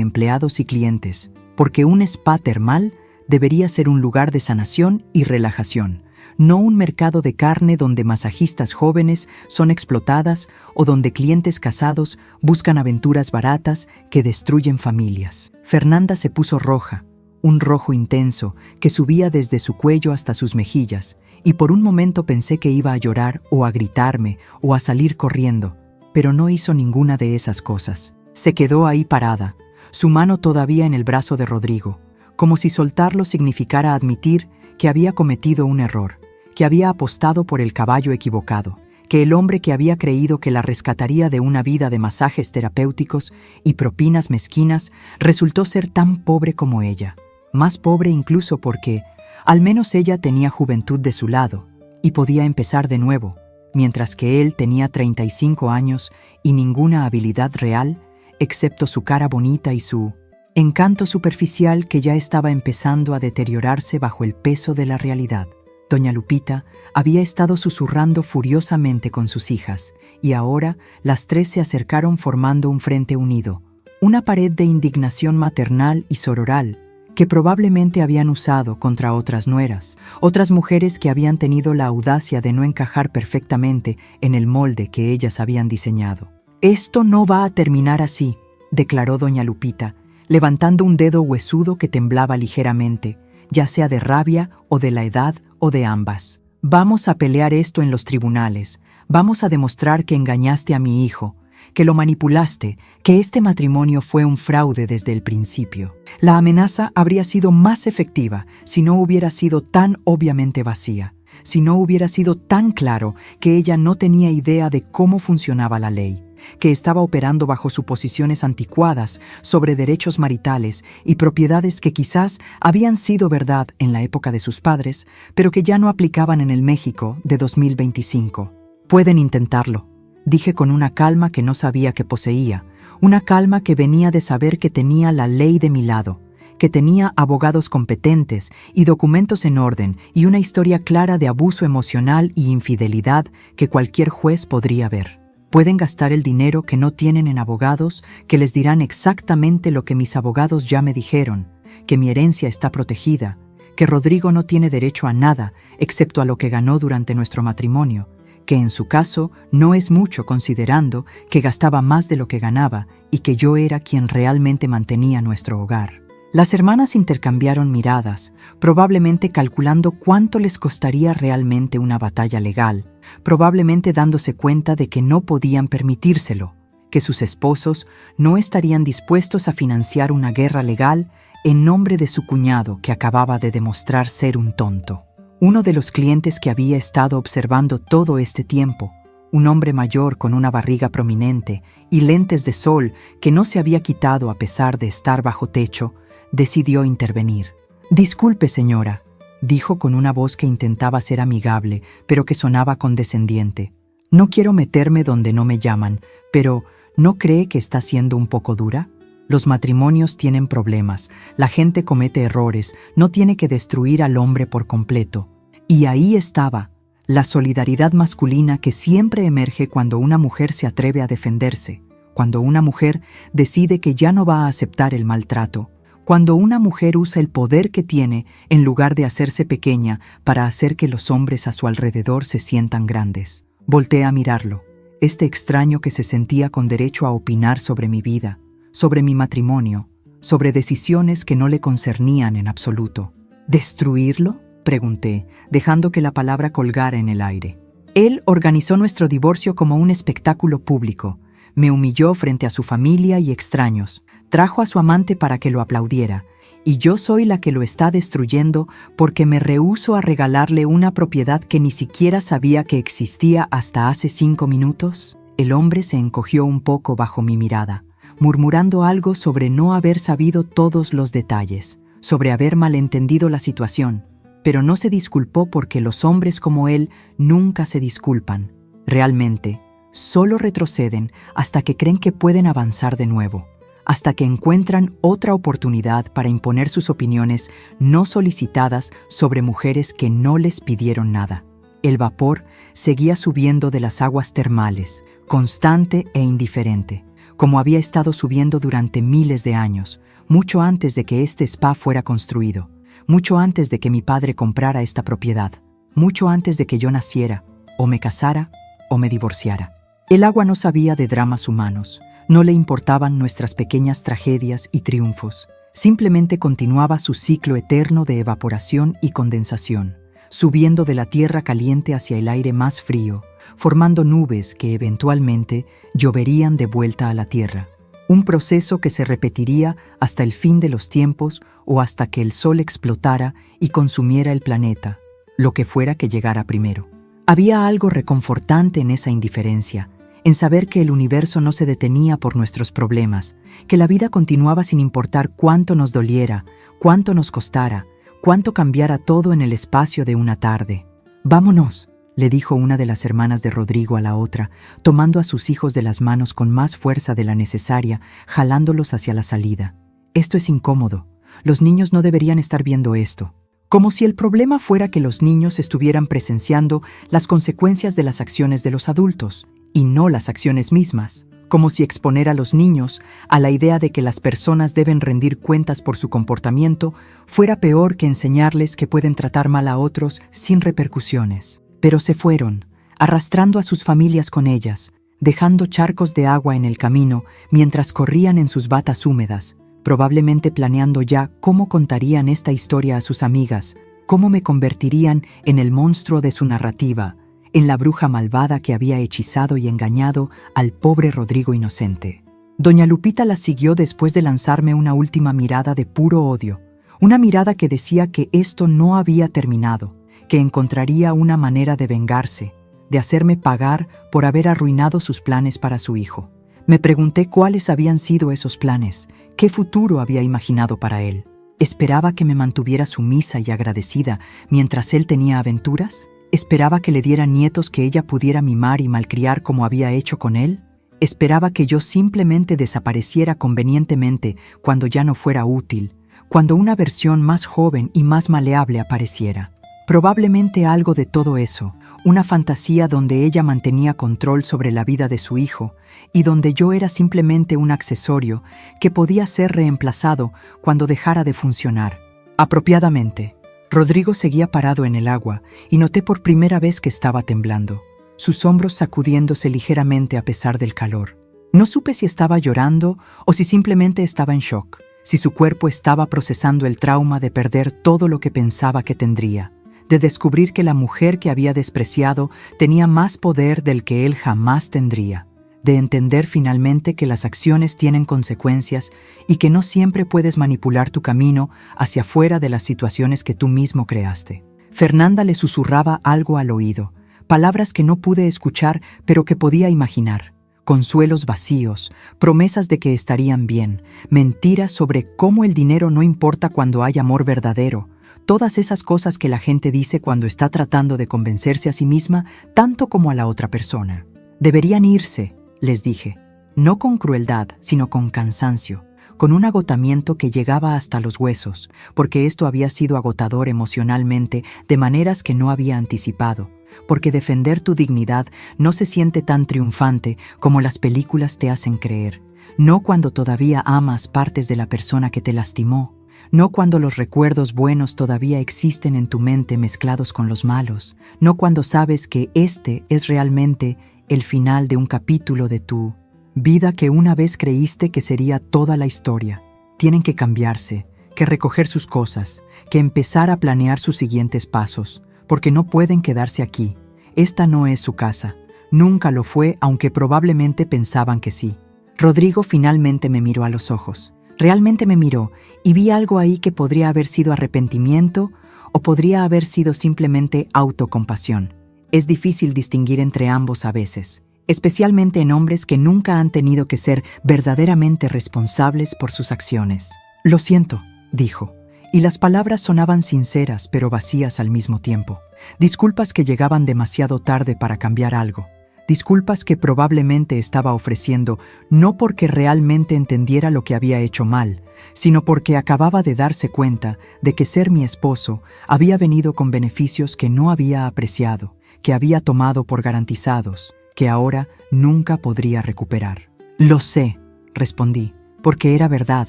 empleados y clientes, porque un spa termal debería ser un lugar de sanación y relajación, no un mercado de carne donde masajistas jóvenes son explotadas o donde clientes casados buscan aventuras baratas que destruyen familias». Fernanda se puso roja, un rojo intenso que subía desde su cuello hasta sus mejillas, y por un momento pensé que iba a llorar o a gritarme o a salir corriendo, pero no hizo ninguna de esas cosas. Se quedó ahí parada, su mano todavía en el brazo de Rodrigo, como si soltarlo significara admitir que había cometido un error, que había apostado por el caballo equivocado, que el hombre que había creído que la rescataría de una vida de masajes terapéuticos y propinas mezquinas resultó ser tan pobre como ella, más pobre incluso porque, al menos ella tenía juventud de su lado y podía empezar de nuevo, mientras que él tenía 35 años y ninguna habilidad real, excepto su cara bonita y su encanto superficial que ya estaba empezando a deteriorarse bajo el peso de la realidad. Doña Lupita había estado susurrando furiosamente con sus hijas, y ahora las 3 se acercaron formando un frente unido, una pared de indignación maternal y sororal, que probablemente habían usado contra otras nueras, otras mujeres que habían tenido la audacia de no encajar perfectamente en el molde que ellas habían diseñado. «Esto no va a terminar así», declaró doña Lupita, levantando un dedo huesudo que temblaba ligeramente, ya sea de rabia o de la edad o de ambas. «Vamos a pelear esto en los tribunales. Vamos a demostrar que engañaste a mi hijo, que lo manipulaste, que este matrimonio fue un fraude desde el principio. La amenaza habría sido más efectiva si no hubiera sido tan obviamente vacía, si no hubiera sido tan claro que ella no tenía idea de cómo funcionaba la ley, que estaba operando bajo suposiciones anticuadas sobre derechos maritales y propiedades que quizás habían sido verdad en la época de sus padres, pero que ya no aplicaban en el México de 2025. Pueden intentarlo, dije con una calma que no sabía que poseía, una calma que venía de saber que tenía la ley de mi lado, que tenía abogados competentes y documentos en orden y una historia clara de abuso emocional y infidelidad que cualquier juez podría ver. Pueden gastar el dinero que no tienen en abogados, que les dirán exactamente lo que mis abogados ya me dijeron, que mi herencia está protegida, que Rodrigo no tiene derecho a nada excepto a lo que ganó durante nuestro matrimonio, que en su caso no es mucho considerando que gastaba más de lo que ganaba y que yo era quien realmente mantenía nuestro hogar. Las hermanas intercambiaron miradas, probablemente calculando cuánto les costaría realmente una batalla legal, probablemente dándose cuenta de que no podían permitírselo, que sus esposos no estarían dispuestos a financiar una guerra legal en nombre de su cuñado que acababa de demostrar ser un tonto. Uno de los clientes que había estado observando todo este tiempo, un hombre mayor con una barriga prominente y lentes de sol que no se había quitado a pesar de estar bajo techo, decidió intervenir. «Disculpe, señora», dijo con una voz que intentaba ser amigable, pero que sonaba condescendiente. «No quiero meterme donde no me llaman, pero ¿no cree que está siendo un poco dura? Los matrimonios tienen problemas, la gente comete errores, no tiene que destruir al hombre por completo». Y ahí estaba, la solidaridad masculina que siempre emerge cuando una mujer se atreve a defenderse, cuando una mujer decide que ya no va a aceptar el maltrato, cuando una mujer usa el poder que tiene en lugar de hacerse pequeña para hacer que los hombres a su alrededor se sientan grandes. Volteé a mirarlo, este extraño que se sentía con derecho a opinar sobre mi vida, sobre mi matrimonio, sobre decisiones que no le concernían en absoluto. ¿Destruirlo?, pregunté, dejando que la palabra colgara en el aire. Él organizó nuestro divorcio como un espectáculo público. Me humilló frente a su familia y extraños. Trajo a su amante para que lo aplaudiera, y yo soy la que lo está destruyendo porque me rehúso a regalarle una propiedad que ni siquiera sabía que existía hasta hace 5 minutos. El hombre se encogió un poco bajo mi mirada, murmurando algo sobre no haber sabido todos los detalles, sobre haber malentendido la situación, pero no se disculpó porque los hombres como él nunca se disculpan. Realmente, solo retroceden hasta que creen que pueden avanzar de nuevo, hasta que encuentran otra oportunidad para imponer sus opiniones no solicitadas sobre mujeres que no les pidieron nada. El vapor seguía subiendo de las aguas termales, constante e indiferente, como había estado subiendo durante miles de años, mucho antes de que este spa fuera construido, mucho antes de que mi padre comprara esta propiedad, mucho antes de que yo naciera, o me casara, o me divorciara. El agua no sabía de dramas humanos, no le importaban nuestras pequeñas tragedias y triunfos, simplemente continuaba su ciclo eterno de evaporación y condensación, subiendo de la tierra caliente hacia el aire más frío, formando nubes que eventualmente lloverían de vuelta a la tierra. Un proceso que se repetiría hasta el fin de los tiempos o hasta que el sol explotara y consumiera el planeta, lo que fuera que llegara primero. Había algo reconfortante en esa indiferencia, en saber que el universo no se detenía por nuestros problemas, que la vida continuaba sin importar cuánto nos doliera, cuánto nos costara, cuánto cambiara todo en el espacio de una tarde. «Vámonos», le dijo una de las hermanas de Rodrigo a la otra, tomando a sus hijos de las manos con más fuerza de la necesaria, jalándolos hacia la salida. «Esto es incómodo. Los niños no deberían estar viendo esto». Como si el problema fuera que los niños estuvieran presenciando las consecuencias de las acciones de los adultos, y no las acciones mismas, como si exponer a los niños a la idea de que las personas deben rendir cuentas por su comportamiento fuera peor que enseñarles que pueden tratar mal a otros sin repercusiones. Pero se fueron, arrastrando a sus familias con ellas, dejando charcos de agua en el camino mientras corrían en sus batas húmedas, probablemente planeando ya cómo contarían esta historia a sus amigas, cómo me convertirían en el monstruo de su narrativa, en la bruja malvada que había hechizado y engañado al pobre Rodrigo inocente. Doña Lupita la siguió después de lanzarme una última mirada de puro odio, una mirada que decía que esto no había terminado, que encontraría una manera de vengarse, de hacerme pagar por haber arruinado sus planes para su hijo. Me pregunté cuáles habían sido esos planes, qué futuro había imaginado para él. ¿Esperaba que me mantuviera sumisa y agradecida mientras él tenía aventuras? ¿Esperaba que le diera nietos que ella pudiera mimar y malcriar como había hecho con él? ¿Esperaba que yo simplemente desapareciera convenientemente cuando ya no fuera útil, cuando una versión más joven y más maleable apareciera? Probablemente algo de todo eso, una fantasía donde ella mantenía control sobre la vida de su hijo y donde yo era simplemente un accesorio que podía ser reemplazado cuando dejara de funcionar. Apropiadamente, Rodrigo seguía parado en el agua y noté por primera vez que estaba temblando, sus hombros sacudiéndose ligeramente a pesar del calor. No supe si estaba llorando o si simplemente estaba en shock, si su cuerpo estaba procesando el trauma de perder todo lo que pensaba que tendría, de descubrir que la mujer que había despreciado tenía más poder del que él jamás tendría, de entender finalmente que las acciones tienen consecuencias y que no siempre puedes manipular tu camino hacia fuera de las situaciones que tú mismo creaste. Fernanda le susurraba algo al oído, palabras que no pude escuchar pero que podía imaginar. Consuelos vacíos, promesas de que estarían bien, mentiras sobre cómo el dinero no importa cuando hay amor verdadero. Todas esas cosas que la gente dice cuando está tratando de convencerse a sí misma tanto como a la otra persona. Deberían irse, les dije, no con crueldad, sino con cansancio, con un agotamiento que llegaba hasta los huesos, porque esto había sido agotador emocionalmente de maneras que no había anticipado, porque defender tu dignidad no se siente tan triunfante como las películas te hacen creer, no cuando todavía amas partes de la persona que te lastimó, no cuando los recuerdos buenos todavía existen en tu mente mezclados con los malos, no cuando sabes que este es realmente el final de un capítulo de tu vida que una vez creíste que sería toda la historia. Tienen que cambiarse, que recoger sus cosas, que empezar a planear sus siguientes pasos, porque no pueden quedarse aquí. Esta no es su casa. Nunca lo fue, aunque probablemente pensaban que sí. Rodrigo finalmente me miró a los ojos. Realmente me miró y vi algo ahí que podría haber sido arrepentimiento o podría haber sido simplemente autocompasión. Es difícil distinguir entre ambos a veces, especialmente en hombres que nunca han tenido que ser verdaderamente responsables por sus acciones. Lo siento, dijo, y las palabras sonaban sinceras pero vacías al mismo tiempo. Disculpas que llegaban demasiado tarde para cambiar algo. Disculpas que probablemente estaba ofreciendo no porque realmente entendiera lo que había hecho mal, sino porque acababa de darse cuenta de que ser mi esposo había venido con beneficios que no había apreciado, que había tomado por garantizados, que ahora nunca podría recuperar. Lo sé, respondí, porque era verdad,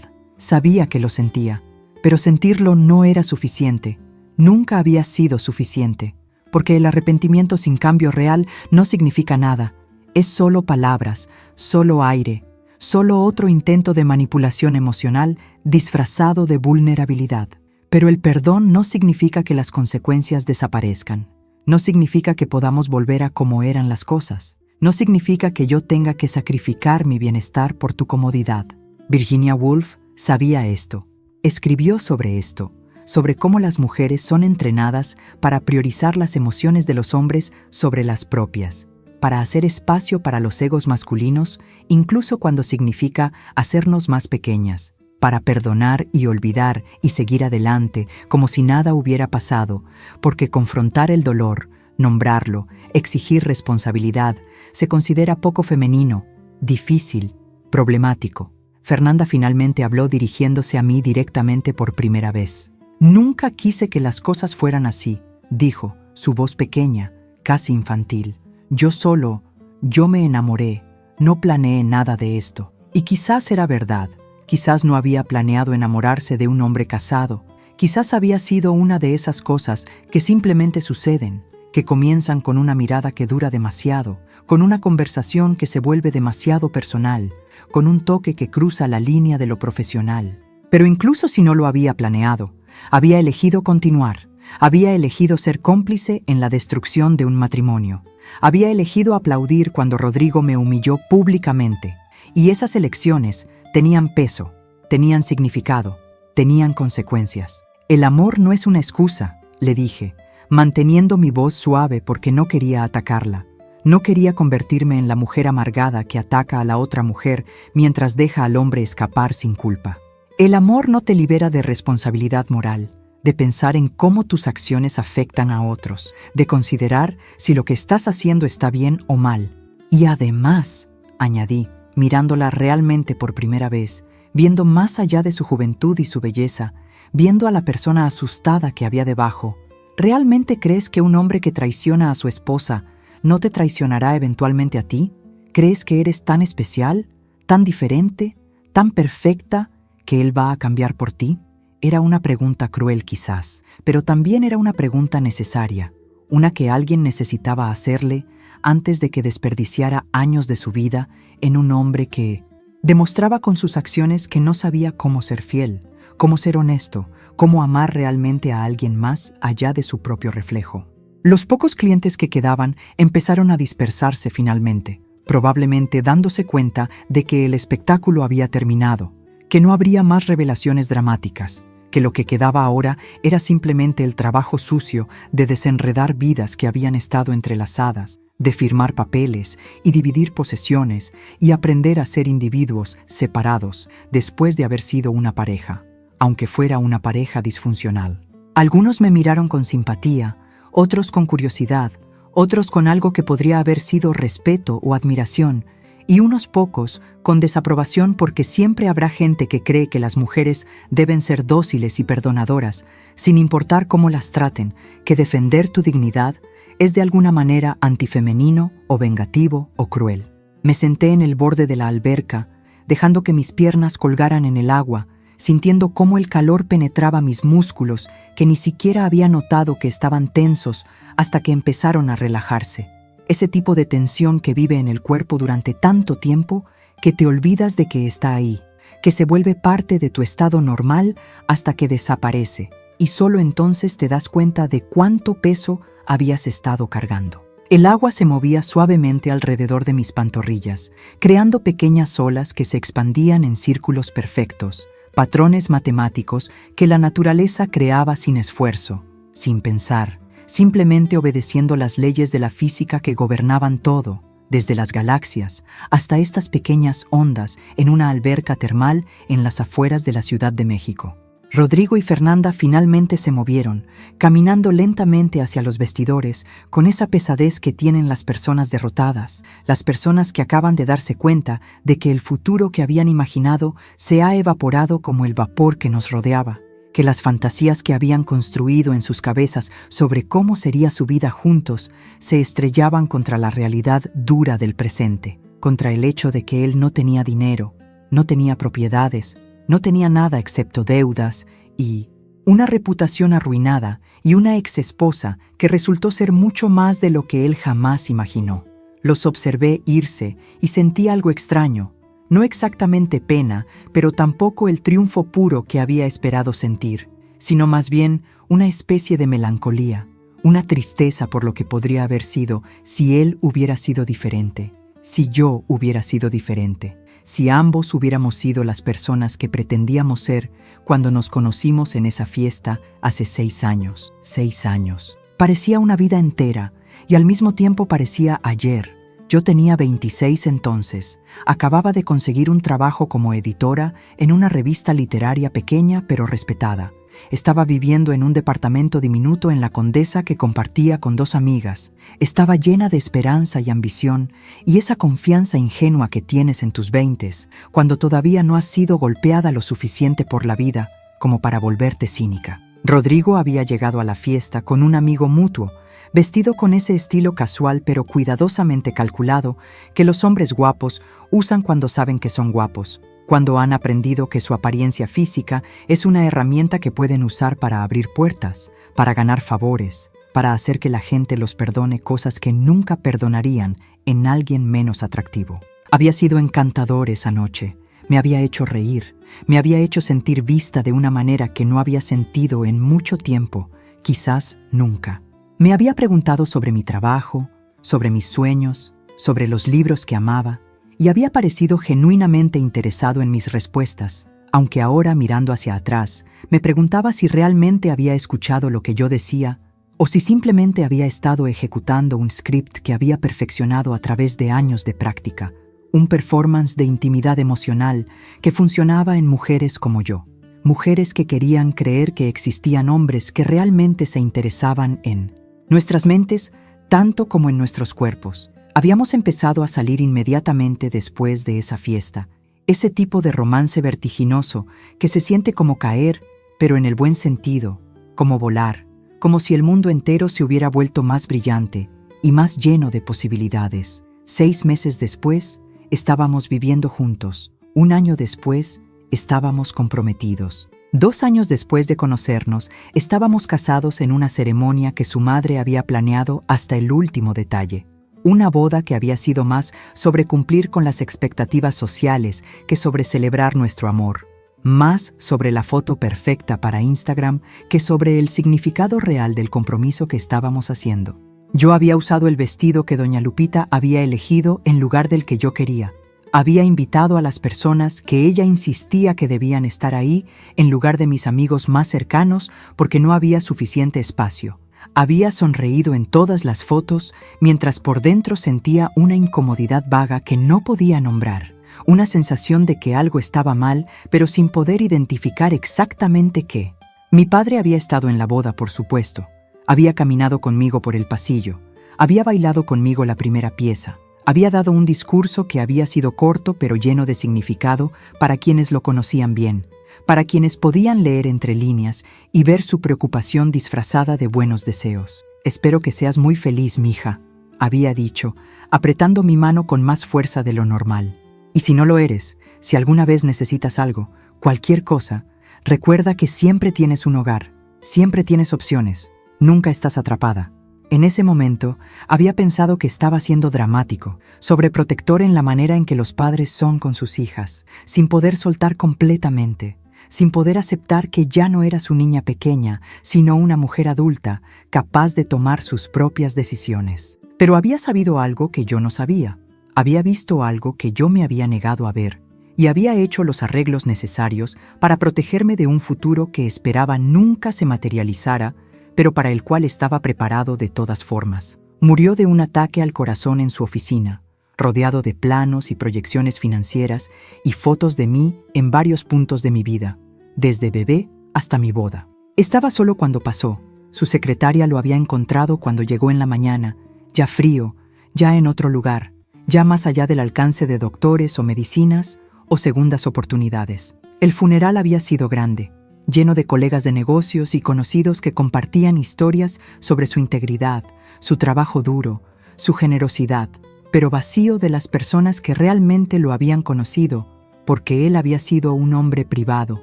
sabía que lo sentía, pero sentirlo no era suficiente, nunca había sido suficiente. Porque el arrepentimiento sin cambio real no significa nada. Es solo palabras, solo aire, solo otro intento de manipulación emocional disfrazado de vulnerabilidad. Pero el perdón no significa que las consecuencias desaparezcan. No significa que podamos volver a como eran las cosas. No significa que yo tenga que sacrificar mi bienestar por tu comodidad. Virginia Woolf sabía esto. Escribió sobre esto. Sobre cómo las mujeres son entrenadas para priorizar las emociones de los hombres sobre las propias, para hacer espacio para los egos masculinos, incluso cuando significa hacernos más pequeñas, para perdonar y olvidar y seguir adelante como si nada hubiera pasado, porque confrontar el dolor, nombrarlo, exigir responsabilidad, se considera poco femenino, difícil, problemático. Fernanda finalmente habló dirigiéndose a mí directamente por primera vez. Nunca quise que las cosas fueran así, dijo, su voz pequeña, casi infantil. Yo me enamoré, no planeé nada de esto. Y quizás era verdad, quizás no había planeado enamorarse de un hombre casado, quizás había sido una de esas cosas que simplemente suceden, que comienzan con una mirada que dura demasiado, con una conversación que se vuelve demasiado personal, con un toque que cruza la línea de lo profesional. Pero incluso si no lo había planeado, había elegido continuar, Había elegido ser cómplice en la destrucción de un matrimonio. Había elegido aplaudir cuando Rodrigo me humilló públicamente. Y esas elecciones tenían peso, tenían significado, tenían consecuencias. El amor no es una excusa, le dije, manteniendo mi voz suave porque no quería atacarla. No quería convertirme en la mujer amargada que ataca a la otra mujer mientras deja al hombre escapar sin culpa. El amor no te libera de responsabilidad moral, de pensar en cómo tus acciones afectan a otros, de considerar si lo que estás haciendo está bien o mal. Y además, añadí, mirándola realmente por primera vez, viendo más allá de su juventud y su belleza, viendo a la persona asustada que había debajo, ¿realmente crees que un hombre que traiciona a su esposa no te traicionará eventualmente a ti? ¿Crees que eres tan especial, tan diferente, tan perfecta, que él va a cambiar por ti? Era una pregunta cruel quizás, pero también era una pregunta necesaria, una que alguien necesitaba hacerle antes de que desperdiciara años de su vida en un hombre que demostraba con sus acciones que no sabía cómo ser fiel, cómo ser honesto, cómo amar realmente a alguien más allá de su propio reflejo. Los pocos clientes que quedaban empezaron a dispersarse finalmente, probablemente dándose cuenta de que el espectáculo había terminado, que no habría más revelaciones dramáticas, que lo que quedaba ahora era simplemente el trabajo sucio de desenredar vidas que habían estado entrelazadas, de firmar papeles y dividir posesiones y aprender a ser individuos separados después de haber sido una pareja, aunque fuera una pareja disfuncional. Algunos me miraron con simpatía, otros con curiosidad, otros con algo que podría haber sido respeto o admiración, y unos pocos con desaprobación porque siempre habrá gente que cree que las mujeres deben ser dóciles y perdonadoras, sin importar cómo las traten, que defender tu dignidad es de alguna manera antifemenino o vengativo o cruel. Me senté en el borde de la alberca, dejando que mis piernas colgaran en el agua, sintiendo cómo el calor penetraba mis músculos que ni siquiera había notado que estaban tensos hasta que empezaron a relajarse. Ese tipo de tensión que vive en el cuerpo durante tanto tiempo que te olvidas de que está ahí, que se vuelve parte de tu estado normal hasta que desaparece, y solo entonces te das cuenta de cuánto peso habías estado cargando. El agua se movía suavemente alrededor de mis pantorrillas, creando pequeñas olas que se expandían en círculos perfectos, patrones matemáticos que la naturaleza creaba sin esfuerzo, sin pensar, simplemente obedeciendo las leyes de la física que gobernaban todo, desde las galaxias hasta estas pequeñas ondas en una alberca termal en las afueras de la Ciudad de México. Rodrigo y Fernanda finalmente se movieron, caminando lentamente hacia los vestidores, con esa pesadez que tienen las personas derrotadas, las personas que acaban de darse cuenta de que el futuro que habían imaginado se ha evaporado como el vapor que nos rodeaba, que las fantasías que habían construido en sus cabezas sobre cómo sería su vida juntos se estrellaban contra la realidad dura del presente, contra el hecho de que él no tenía dinero, no tenía propiedades, no tenía nada excepto deudas y una reputación arruinada y una exesposa que resultó ser mucho más de lo que él jamás imaginó. Los observé irse y sentí algo extraño, no exactamente pena, pero tampoco el triunfo puro que había esperado sentir, sino más bien una especie de melancolía, una tristeza por lo que podría haber sido si él hubiera sido diferente, si yo hubiera sido diferente. Si ambos hubiéramos sido las personas que pretendíamos ser cuando nos conocimos en esa fiesta hace 6 años. 6 años. Parecía una vida entera y al mismo tiempo parecía ayer. Yo tenía 26 entonces. Acababa de conseguir un trabajo como editora en una revista literaria pequeña pero respetada. Estaba viviendo en un departamento diminuto en La Condesa que compartía con 2 amigas. Estaba llena de esperanza y ambición y esa confianza ingenua que tienes en tus 20s, cuando todavía no has sido golpeada lo suficiente por la vida como para volverte cínica. Rodrigo había llegado a la fiesta con un amigo mutuo, vestido con ese estilo casual pero cuidadosamente calculado que los hombres guapos usan cuando saben que son guapos, cuando han aprendido que su apariencia física es una herramienta que pueden usar para abrir puertas, para ganar favores, para hacer que la gente los perdone cosas que nunca perdonarían en alguien menos atractivo. Había sido encantador esa noche, me había hecho reír, me había hecho sentir vista de una manera que no había sentido en mucho tiempo, quizás nunca. Me había preguntado sobre mi trabajo, sobre mis sueños, sobre los libros que amaba, y había parecido genuinamente interesado en mis respuestas, aunque ahora, mirando hacia atrás, me preguntaba si realmente había escuchado lo que yo decía o si simplemente había estado ejecutando un script que había perfeccionado a través de años de práctica, un performance de intimidad emocional que funcionaba en mujeres como yo, mujeres que querían creer que existían hombres que realmente se interesaban en nuestras mentes, tanto como en nuestros cuerpos. Habíamos empezado a salir inmediatamente después de esa fiesta, ese tipo de romance vertiginoso que se siente como caer, pero en el buen sentido, como volar, como si el mundo entero se hubiera vuelto más brillante y más lleno de posibilidades. 6 meses después, estábamos viviendo juntos. 1 año después, estábamos comprometidos. 2 años después de conocernos, estábamos casados en una ceremonia que su madre había planeado hasta el último detalle. Una boda que había sido más sobre cumplir con las expectativas sociales que sobre celebrar nuestro amor. Más sobre la foto perfecta para Instagram que sobre el significado real del compromiso que estábamos haciendo. Yo había usado el vestido que doña Lupita había elegido en lugar del que yo quería. Había invitado a las personas que ella insistía que debían estar ahí en lugar de mis amigos más cercanos porque no había suficiente espacio. Había sonreído en todas las fotos mientras por dentro sentía una incomodidad vaga que no podía nombrar. Una sensación de que algo estaba mal, pero sin poder identificar exactamente qué. Mi padre había estado en la boda, por supuesto. Había caminado conmigo por el pasillo. Había bailado conmigo la primera pieza. Había dado un discurso que había sido corto pero lleno de significado para quienes lo conocían bien, para quienes podían leer entre líneas y ver su preocupación disfrazada de buenos deseos. «Espero que seas muy feliz, mija», había dicho, apretando mi mano con más fuerza de lo normal. Y si no lo eres, si alguna vez necesitas algo, cualquier cosa, recuerda que siempre tienes un hogar, siempre tienes opciones, nunca estás atrapada. En ese momento, había pensado que estaba siendo dramático, sobreprotector en la manera en que los padres son con sus hijas, sin poder soltar completamente, sin poder aceptar que ya no era su niña pequeña, sino una mujer adulta, capaz de tomar sus propias decisiones. Pero había sabido algo que yo no sabía. Había visto algo que yo me había negado a ver y había hecho los arreglos necesarios para protegerme de un futuro que esperaba nunca se materializara, pero para el cual estaba preparado de todas formas. Murió de un ataque al corazón en su oficina, rodeado de planos y proyecciones financieras y fotos de mí en varios puntos de mi vida, desde bebé hasta mi boda. Estaba solo cuando pasó. Su secretaria lo había encontrado cuando llegó en la mañana, ya frío, ya en otro lugar, ya más allá del alcance de doctores o medicinas o segundas oportunidades. El funeral había sido grande, lleno de colegas de negocios y conocidos que compartían historias sobre su integridad, su trabajo duro, su generosidad, pero vacío de las personas que realmente lo habían conocido, porque él había sido un hombre privado,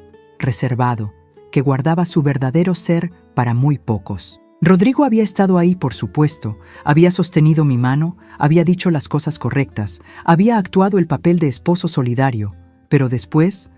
reservado, que guardaba su verdadero ser para muy pocos. Rodrigo había estado ahí, por supuesto, había sostenido mi mano, había dicho las cosas correctas, había actuado el papel de esposo solidario, pero después,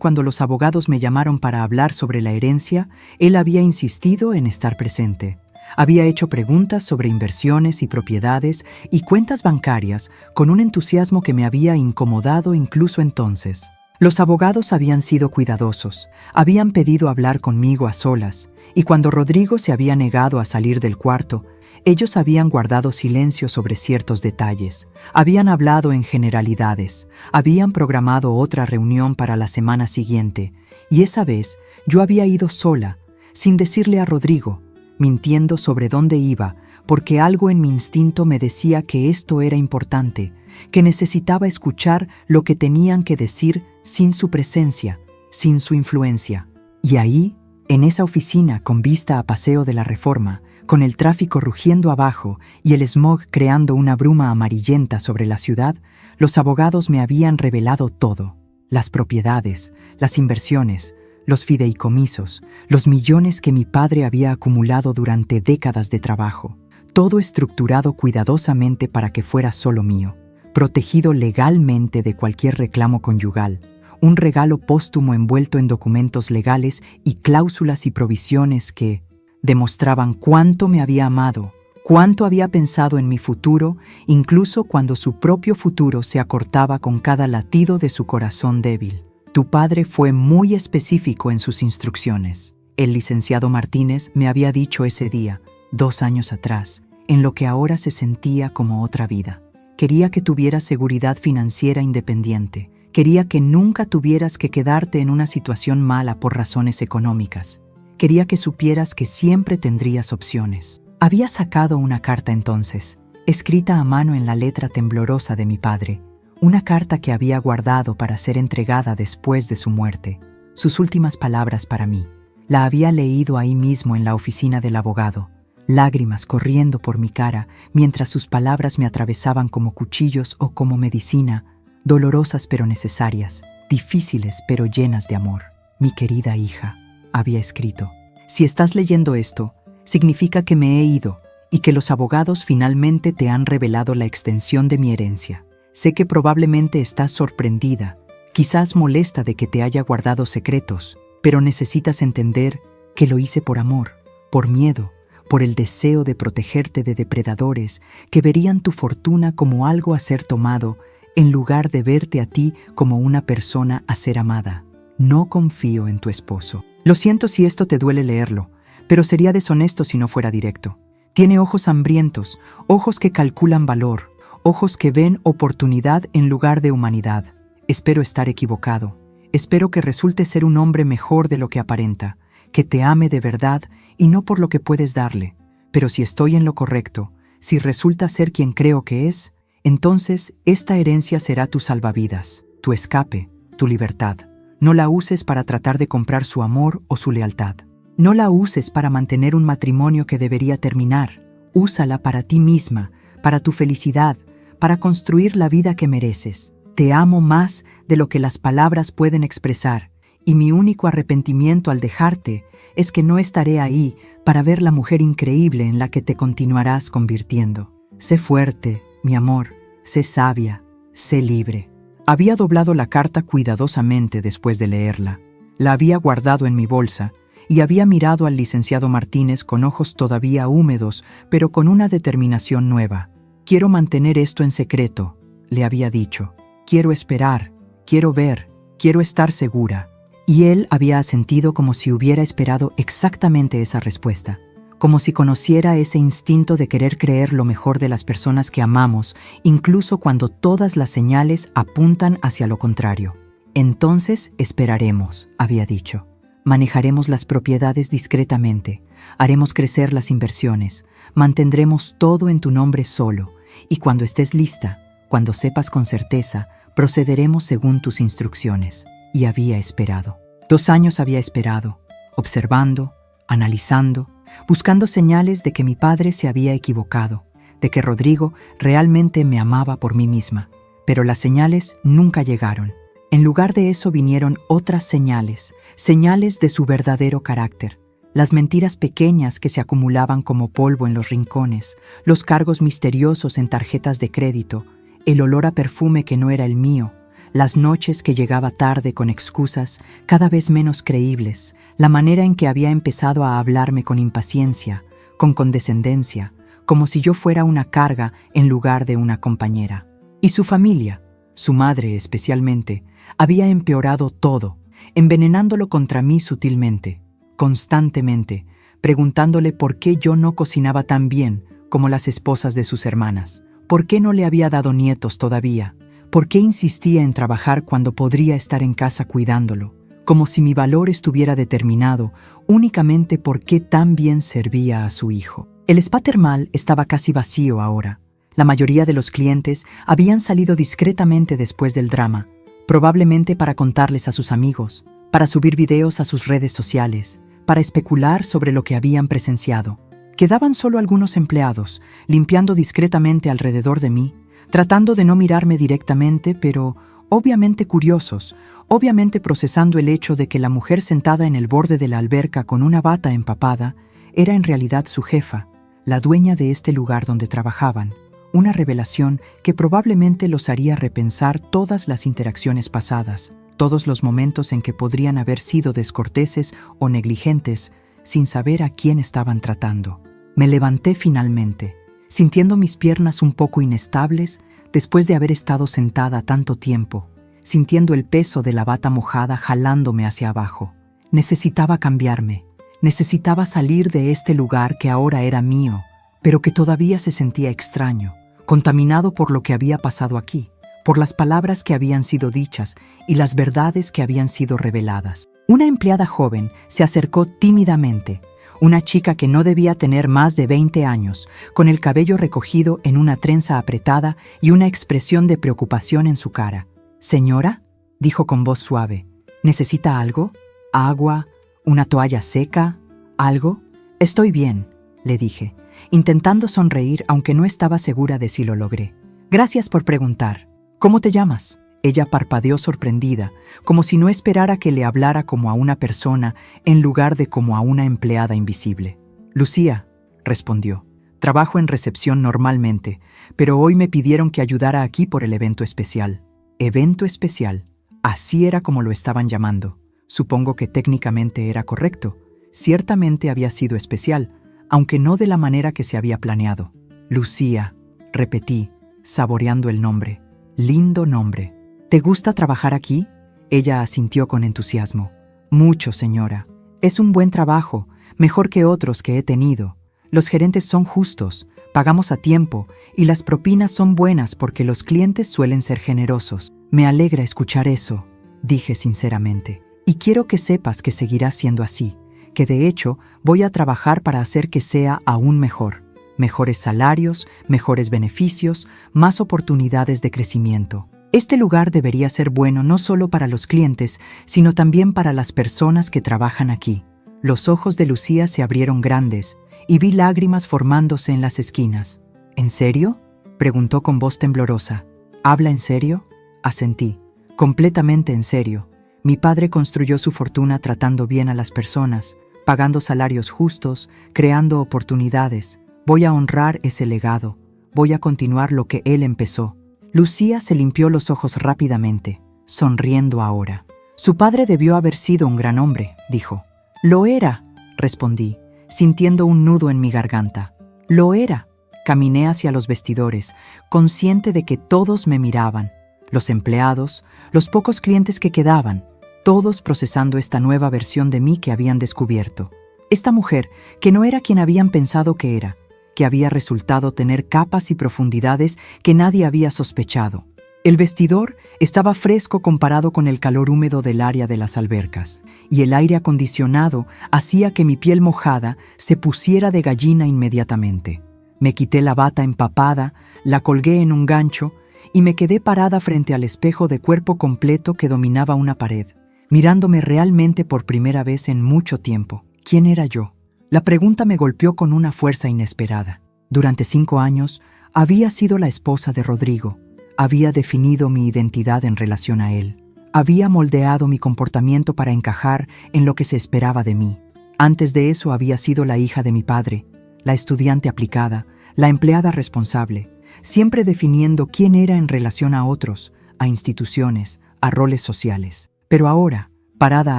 cuando los abogados me llamaron para hablar sobre la herencia, él había insistido en estar presente. Había hecho preguntas sobre inversiones y propiedades y cuentas bancarias con un entusiasmo que me había incomodado incluso entonces. Los abogados habían sido cuidadosos, habían pedido hablar conmigo a solas, y cuando Rodrigo se había negado a salir del cuarto, ellos habían guardado silencio sobre ciertos detalles, habían hablado en generalidades, habían programado otra reunión para la semana siguiente, y esa vez yo había ido sola, sin decirle a Rodrigo, mintiendo sobre dónde iba, porque algo en mi instinto me decía que esto era importante, que necesitaba escuchar lo que tenían que decir sin su presencia, sin su influencia. Y ahí, en esa oficina con vista a Paseo de la Reforma, con el tráfico rugiendo abajo y el smog creando una bruma amarillenta sobre la ciudad, los abogados me habían revelado todo: las propiedades, las inversiones, los fideicomisos, los millones que mi padre había acumulado durante décadas de trabajo, todo estructurado cuidadosamente para que fuera solo mío, protegido legalmente de cualquier reclamo conyugal, un regalo póstumo envuelto en documentos legales y cláusulas y provisiones que, Demostraban cuánto me había amado, cuánto había pensado en mi futuro, incluso cuando su propio futuro se acortaba con cada latido de su corazón débil. Tu padre fue muy específico en sus instrucciones. El licenciado Martínez me había dicho ese día, 2 años atrás, en lo que ahora se sentía como otra vida. Quería que tuvieras seguridad financiera independiente. Quería que nunca tuvieras que quedarte en una situación mala por razones económicas. Quería que supieras que siempre tendrías opciones. Había sacado una carta entonces, escrita a mano en la letra temblorosa de mi padre, una carta que había guardado para ser entregada después de su muerte. Sus últimas palabras para mí. La había leído ahí mismo en la oficina del abogado, lágrimas corriendo por mi cara mientras sus palabras me atravesaban como cuchillos o como medicina, dolorosas pero necesarias, difíciles pero llenas de amor. Mi querida hija, había escrito, si estás leyendo esto, significa que me he ido y que los abogados finalmente te han revelado la extensión de mi herencia. Sé que probablemente estás sorprendida, quizás molesta de que te haya guardado secretos, pero necesitas entender que lo hice por amor, por miedo, por el deseo de protegerte de depredadores que verían tu fortuna como algo a ser tomado en lugar de verte a ti como una persona a ser amada. No confío en tu esposo. Lo siento si esto te duele leerlo, pero sería deshonesto si no fuera directo. Tiene ojos hambrientos, ojos que calculan valor, ojos que ven oportunidad en lugar de humanidad. Espero estar equivocado. Espero que resulte ser un hombre mejor de lo que aparenta, que te ame de verdad y no por lo que puedes darle. Pero si estoy en lo correcto, si resulta ser quien creo que es, entonces esta herencia será tu salvavidas, tu escape, tu libertad. No la uses para tratar de comprar su amor o su lealtad. No la uses para mantener un matrimonio que debería terminar. Úsala para ti misma, para tu felicidad, para construir la vida que mereces. Te amo más de lo que las palabras pueden expresar, y mi único arrepentimiento al dejarte es que no estaré ahí para ver la mujer increíble en la que te continuarás convirtiendo. Sé fuerte, mi amor, sé sabia, sé libre. Había doblado la carta cuidadosamente después de leerla. La había guardado en mi bolsa y había mirado al licenciado Martínez con ojos todavía húmedos, pero con una determinación nueva. Quiero mantener esto en secreto, le había dicho. Quiero esperar, quiero ver, quiero estar segura. Y él había asentido como si hubiera esperado exactamente esa respuesta, como si conociera ese instinto de querer creer lo mejor de las personas que amamos, incluso cuando todas las señales apuntan hacia lo contrario. Entonces esperaremos, había dicho. Manejaremos las propiedades discretamente, haremos crecer las inversiones, mantendremos todo en tu nombre solo, y cuando estés lista, cuando sepas con certeza, procederemos según tus instrucciones. Y había esperado. 2 años había esperado, observando, analizando, buscando señales de que mi padre se había equivocado, de que Rodrigo realmente me amaba por mí misma. Pero las señales nunca llegaron. En lugar de eso vinieron otras señales, señales de su verdadero carácter. Las mentiras pequeñas que se acumulaban como polvo en los rincones, los cargos misteriosos en tarjetas de crédito, el olor a perfume que no era el mío, las noches que llegaba tarde con excusas cada vez menos creíbles, la manera en que había empezado a hablarme con impaciencia, con condescendencia, como si yo fuera una carga en lugar de una compañera. Y su familia, su madre especialmente, había empeorado todo, envenenándolo contra mí sutilmente, constantemente, preguntándole por qué yo no cocinaba tan bien como las esposas de sus hermanas, por qué no le había dado nietos todavía, por qué insistía en trabajar cuando podría estar en casa cuidándolo, como si mi valor estuviera determinado únicamente por qué tan bien servía a su hijo. El spa termal estaba casi vacío ahora. La mayoría de los clientes habían salido discretamente después del drama, probablemente para contarles a sus amigos, para subir videos a sus redes sociales, para especular sobre lo que habían presenciado. Quedaban solo algunos empleados, limpiando discretamente alrededor de mí, tratando de no mirarme directamente, pero obviamente curiosos, obviamente procesando el hecho de que la mujer sentada en el borde de la alberca con una bata empapada era en realidad su jefa, la dueña de este lugar donde trabajaban, una revelación que probablemente los haría repensar todas las interacciones pasadas, todos los momentos en que podrían haber sido descorteses o negligentes, sin saber a quién estaban tratando. Me levanté finalmente, sintiendo mis piernas un poco inestables después de haber estado sentada tanto tiempo, sintiendo el peso de la bata mojada jalándome hacia abajo. Necesitaba cambiarme, necesitaba salir de este lugar que ahora era mío, pero que todavía se sentía extraño, contaminado por lo que había pasado aquí, por las palabras que habían sido dichas y las verdades que habían sido reveladas. Una empleada joven se acercó tímidamente, una chica que no debía tener más de 20 años, con el cabello recogido en una trenza apretada y una expresión de preocupación en su cara. «Señora», dijo con voz suave, «¿necesita algo? ¿Agua? ¿Una toalla seca? ¿Algo?» «Estoy bien», le dije, intentando sonreír aunque no estaba segura de si lo logré. «Gracias por preguntar. ¿Cómo te llamas?» Ella parpadeó sorprendida, como si no esperara que le hablara como a una persona en lugar de como a una empleada invisible. «Lucía», respondió. «Trabajo en recepción normalmente, pero hoy me pidieron que ayudara aquí por el evento especial». «Evento especial», así era como lo estaban llamando. Supongo que técnicamente era correcto. Ciertamente había sido especial, aunque no de la manera que se había planeado. «Lucía», repetí, saboreando el nombre. «Lindo nombre». «¿Te gusta trabajar aquí?» Ella asintió con entusiasmo. «Mucho, señora. Es un buen trabajo, mejor que otros que he tenido. Los gerentes son justos, pagamos a tiempo y las propinas son buenas porque los clientes suelen ser generosos». «Me alegra escuchar eso», dije sinceramente. «Y quiero que sepas que seguirá siendo así, que de hecho voy a trabajar para hacer que sea aún mejor. Mejores salarios, mejores beneficios, más oportunidades de crecimiento. Este lugar debería ser bueno no solo para los clientes, sino también para las personas que trabajan aquí». Los ojos de Lucía se abrieron grandes y vi lágrimas formándose en las esquinas. «¿En serio?», preguntó con voz temblorosa. «¿Habla en serio?». Asentí. «Completamente en serio. Mi padre construyó su fortuna tratando bien a las personas, pagando salarios justos, creando oportunidades. Voy a honrar ese legado. Voy a continuar lo que él empezó». Lucía se limpió los ojos rápidamente, sonriendo ahora. «Su padre debió haber sido un gran hombre», dijo. «Lo era», respondí, sintiendo un nudo en mi garganta. «Lo era». Caminé hacia los vestidores, consciente de que todos me miraban. Los empleados, los pocos clientes que quedaban, todos procesando esta nueva versión de mí que habían descubierto. Esta mujer, que no era quien habían pensado que era, que había resultado tener capas y profundidades que nadie había sospechado. El vestidor estaba fresco comparado con el calor húmedo del área de las albercas, y el aire acondicionado hacía que mi piel mojada se pusiera de gallina inmediatamente. Me quité la bata empapada, la colgué en un gancho y me quedé parada frente al espejo de cuerpo completo que dominaba una pared, mirándome realmente por primera vez en mucho tiempo. ¿Quién era yo? La pregunta me golpeó con una fuerza inesperada. Durante 5 años había sido la esposa de Rodrigo. Había definido mi identidad en relación a él. Había moldeado mi comportamiento para encajar en lo que se esperaba de mí. Antes de eso había sido la hija de mi padre, la estudiante aplicada, la empleada responsable, siempre definiendo quién era en relación a otros, a instituciones, a roles sociales. Pero ahora, parada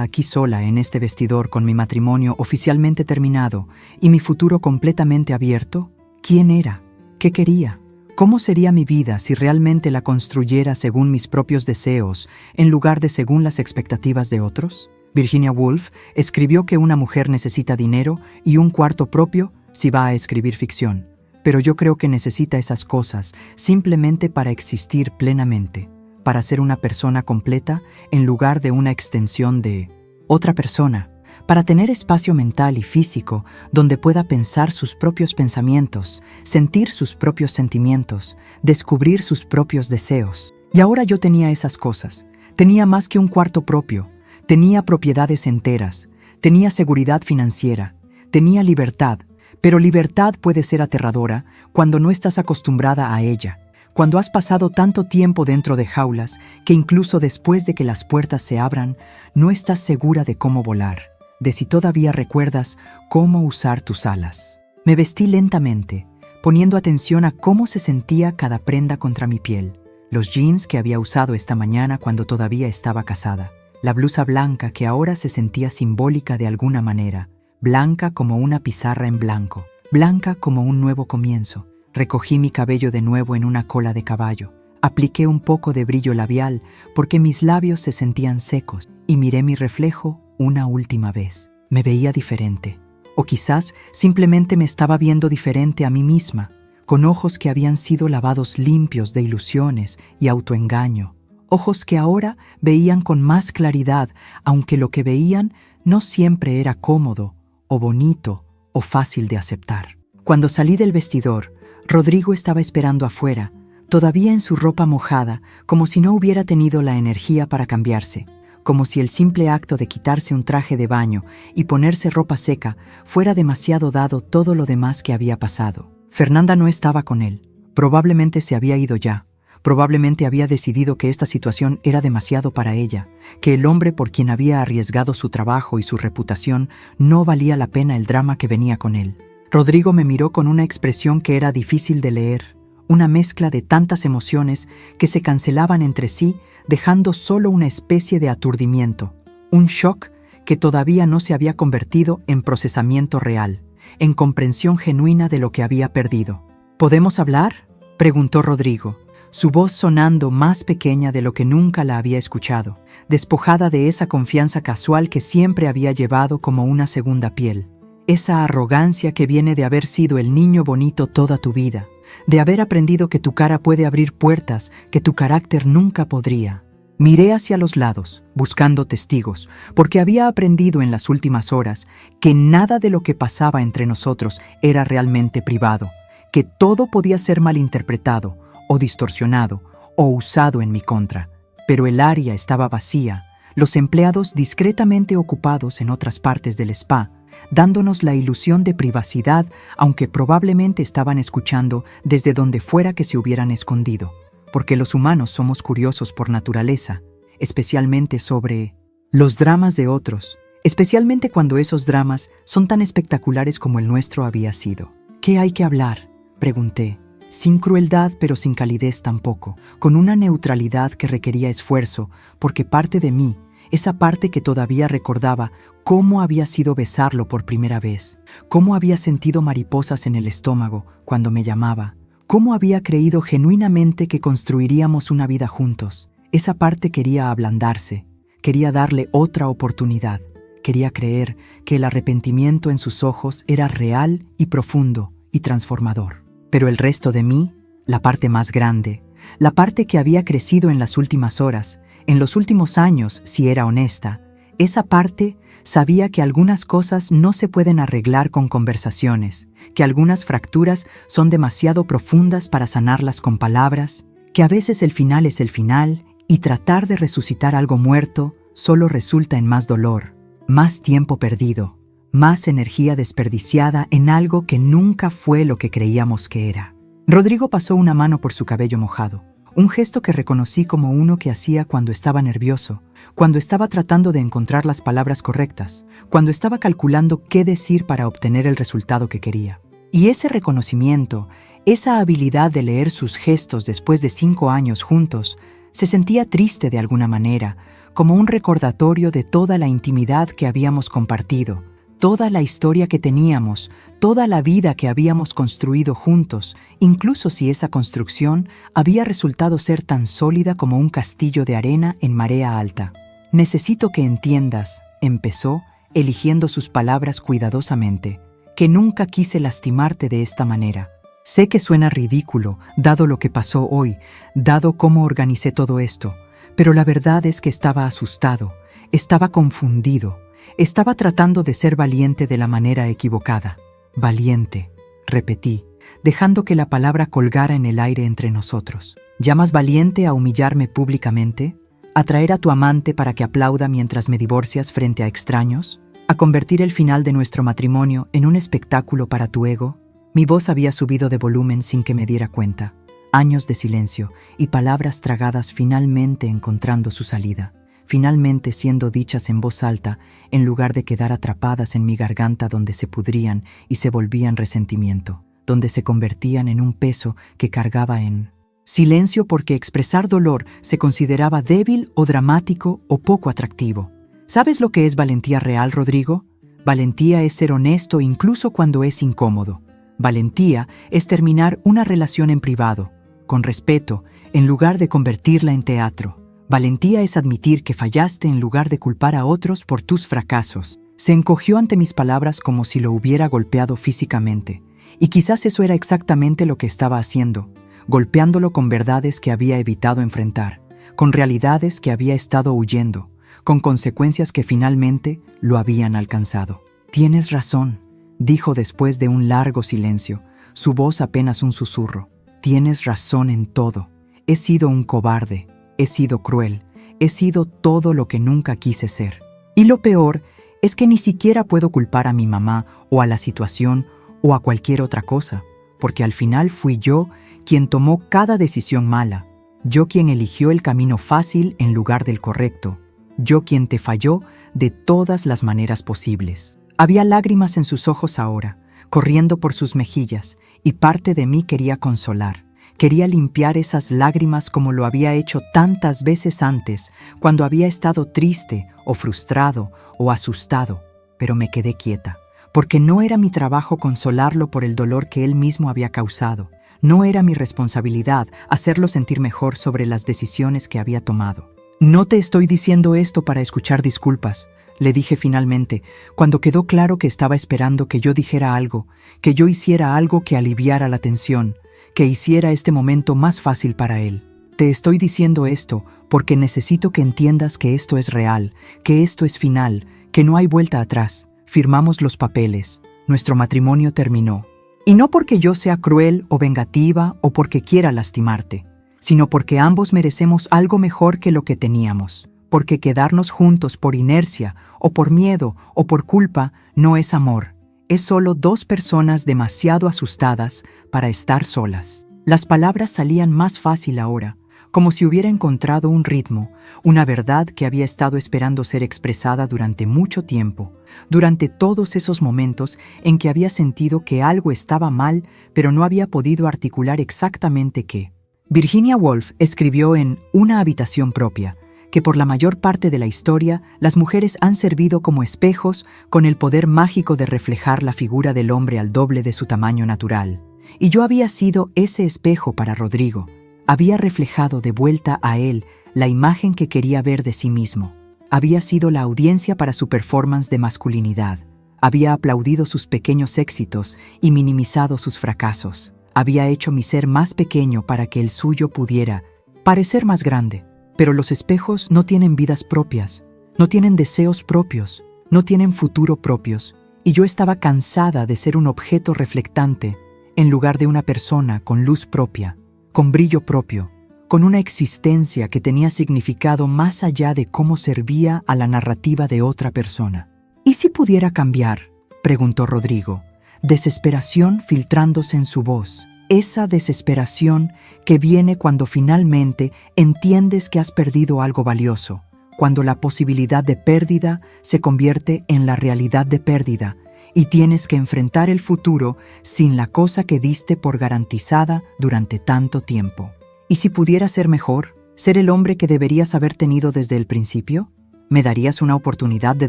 aquí sola en este vestidor con mi matrimonio oficialmente terminado y mi futuro completamente abierto, ¿quién era? ¿Qué quería? ¿Cómo sería mi vida si realmente la construyera según mis propios deseos en lugar de según las expectativas de otros? Virginia Woolf escribió que una mujer necesita dinero y un cuarto propio si va a escribir ficción, pero yo creo que necesita esas cosas simplemente para existir plenamente, para ser una persona completa en lugar de una extensión de otra persona, para tener espacio mental y físico donde pueda pensar sus propios pensamientos, sentir sus propios sentimientos, descubrir sus propios deseos. Y ahora yo tenía esas cosas. Tenía más que un cuarto propio, tenía propiedades enteras, tenía seguridad financiera, tenía libertad, pero libertad puede ser aterradora cuando no estás acostumbrada a ella. Cuando has pasado tanto tiempo dentro de jaulas que incluso después de que las puertas se abran, no estás segura de cómo volar, de si todavía recuerdas cómo usar tus alas. Me vestí lentamente, poniendo atención a cómo se sentía cada prenda contra mi piel. Los jeans que había usado esta mañana cuando todavía estaba casada, la blusa blanca que ahora se sentía simbólica de alguna manera, blanca como una pizarra en blanco, blanca como un nuevo comienzo. Recogí mi cabello de nuevo en una cola de caballo. Apliqué un poco de brillo labial porque mis labios se sentían secos y miré mi reflejo una última vez. Me veía diferente. O quizás simplemente me estaba viendo diferente a mí misma, con ojos que habían sido lavados limpios de ilusiones y autoengaño. Ojos que ahora veían con más claridad, aunque lo que veían no siempre era cómodo, o bonito, o fácil de aceptar. Cuando salí del vestidor, Rodrigo estaba esperando afuera, todavía en su ropa mojada, como si no hubiera tenido la energía para cambiarse, como si el simple acto de quitarse un traje de baño y ponerse ropa seca fuera demasiado dado todo lo demás que había pasado. Fernanda no estaba con él. Probablemente se había ido ya. Probablemente había decidido que esta situación era demasiado para ella, que el hombre por quien había arriesgado su trabajo y su reputación no valía la pena el drama que venía con él. Rodrigo me miró con una expresión que era difícil de leer, una mezcla de tantas emociones que se cancelaban entre sí, dejando solo una especie de aturdimiento, un shock que todavía no se había convertido en procesamiento real, en comprensión genuina de lo que había perdido. ¿Podemos hablar?, preguntó Rodrigo, su voz sonando más pequeña de lo que nunca la había escuchado, despojada de esa confianza casual que siempre había llevado como una segunda piel. Esa arrogancia que viene de haber sido el niño bonito toda tu vida, de haber aprendido que tu cara puede abrir puertas que tu carácter nunca podría. Miré hacia los lados, buscando testigos, porque había aprendido en las últimas horas que nada de lo que pasaba entre nosotros era realmente privado, que todo podía ser malinterpretado, o distorsionado, o usado en mi contra. Pero el área estaba vacía, los empleados discretamente ocupados en otras partes del spa, dándonos la ilusión de privacidad, aunque probablemente estaban escuchando desde donde fuera que se hubieran escondido, porque los humanos somos curiosos por naturaleza, especialmente sobre los dramas de otros, especialmente cuando esos dramas son tan espectaculares como el nuestro había sido. ¿Qué hay que hablar?, pregunté, sin crueldad pero sin calidez tampoco, con una neutralidad que requería esfuerzo, porque parte de mí, esa parte que todavía recordaba cómo había sido besarlo por primera vez, cómo había sentido mariposas en el estómago cuando me llamaba, cómo había creído genuinamente que construiríamos una vida juntos. Esa parte quería ablandarse, quería darle otra oportunidad, quería creer que el arrepentimiento en sus ojos era real y profundo y transformador. Pero el resto de mí, la parte más grande, la parte que había crecido en las últimas horas, en los últimos años, si era honesta, esa parte sabía que algunas cosas no se pueden arreglar con conversaciones, que algunas fracturas son demasiado profundas para sanarlas con palabras, que a veces el final es el final y tratar de resucitar algo muerto solo resulta en más dolor, más tiempo perdido, más energía desperdiciada en algo que nunca fue lo que creíamos que era. Rodrigo pasó una mano por su cabello mojado, un gesto que reconocí como uno que hacía cuando estaba nervioso, cuando estaba tratando de encontrar las palabras correctas, cuando estaba calculando qué decir para obtener el resultado que quería. Y ese reconocimiento, esa habilidad de leer sus gestos después de 5 años juntos, se sentía triste de alguna manera, como un recordatorio de toda la intimidad que habíamos compartido, toda la historia que teníamos, toda la vida que habíamos construido juntos, incluso si esa construcción había resultado ser tan sólida como un castillo de arena en marea alta. Necesito que entiendas, empezó, eligiendo sus palabras cuidadosamente, que nunca quise lastimarte de esta manera. Sé que suena ridículo, dado lo que pasó hoy, dado cómo organicé todo esto, pero la verdad es que estaba asustado, estaba confundido, estaba tratando de ser valiente de la manera equivocada. Valiente, repetí, dejando que la palabra colgara en el aire entre nosotros. ¿Llamas valiente a humillarme públicamente? ¿A traer a tu amante para que aplauda mientras me divorcias frente a extraños? ¿A convertir el final de nuestro matrimonio en un espectáculo para tu ego? Mi voz había subido de volumen sin que me diera cuenta. Años de silencio y palabras tragadas finalmente encontrando su salida. Finalmente siendo dichas en voz alta, en lugar de quedar atrapadas en mi garganta donde se pudrían y se volvían resentimiento, donde se convertían en un peso que cargaba en silencio porque expresar dolor se consideraba débil o dramático o poco atractivo. ¿Sabes lo que es valentía real, Rodrigo? Valentía es ser honesto incluso cuando es incómodo. Valentía es terminar una relación en privado, con respeto, en lugar de convertirla en teatro. Valentía es admitir que fallaste en lugar de culpar a otros por tus fracasos. Se encogió ante mis palabras como si lo hubiera golpeado físicamente, y quizás eso era exactamente lo que estaba haciendo, golpeándolo con verdades que había evitado enfrentar, con realidades que había estado huyendo, con consecuencias que finalmente lo habían alcanzado. «Tienes razón», dijo después de un largo silencio, su voz apenas un susurro. «Tienes razón en todo. He sido un cobarde, he sido cruel, he sido todo lo que nunca quise ser. Y lo peor es que ni siquiera puedo culpar a mi mamá o a la situación o a cualquier otra cosa, porque al final fui yo quien tomó cada decisión mala, yo quien eligió el camino fácil en lugar del correcto, yo quien te falló de todas las maneras posibles». Había lágrimas en sus ojos ahora, corriendo por sus mejillas, y parte de mí quería consolar. Quería limpiar esas lágrimas como lo había hecho tantas veces antes, cuando había estado triste o frustrado o asustado, pero me quedé quieta, porque no era mi trabajo consolarlo por el dolor que él mismo había causado. No era mi responsabilidad hacerlo sentir mejor sobre las decisiones que había tomado. «No te estoy diciendo esto para escuchar disculpas», le dije finalmente, cuando quedó claro que estaba esperando que yo dijera algo, que yo hiciera algo que aliviara la tensión, que hiciera este momento más fácil para él. «Te estoy diciendo esto porque necesito que entiendas que esto es real, que esto es final, que no hay vuelta atrás. Firmamos los papeles, nuestro matrimonio terminó. Y no porque yo sea cruel o vengativa o porque quiera lastimarte, sino porque ambos merecemos algo mejor que lo que teníamos. Porque quedarnos juntos por inercia, o por miedo, o por culpa, no es amor. Es solo dos personas demasiado asustadas para estar solas». Las palabras salían más fácil ahora, como si hubiera encontrado un ritmo, una verdad que había estado esperando ser expresada durante mucho tiempo, durante todos esos momentos en que había sentido que algo estaba mal, pero no había podido articular exactamente qué. Virginia Woolf escribió en Una habitación propia que por la mayor parte de la historia las mujeres han servido como espejos con el poder mágico de reflejar la figura del hombre al doble de su tamaño natural. Y yo había sido ese espejo para Rodrigo. Había reflejado de vuelta a él la imagen que quería ver de sí mismo. Había sido la audiencia para su performance de masculinidad. Había aplaudido sus pequeños éxitos y minimizado sus fracasos. Había hecho mi ser más pequeño para que el suyo pudiera parecer más grande. Pero los espejos no tienen vidas propias, no tienen deseos propios, no tienen futuro propios, y yo estaba cansada de ser un objeto reflectante en lugar de una persona con luz propia, con brillo propio, con una existencia que tenía significado más allá de cómo servía a la narrativa de otra persona. «¿Y si pudiera cambiar?», preguntó Rodrigo, desesperación filtrándose en su voz. Esa desesperación que viene cuando finalmente entiendes que has perdido algo valioso, cuando la posibilidad de pérdida se convierte en la realidad de pérdida y tienes que enfrentar el futuro sin la cosa que diste por garantizada durante tanto tiempo. ¿Y si pudiera ser mejor, ser el hombre que deberías haber tenido desde el principio? ¿Me darías una oportunidad de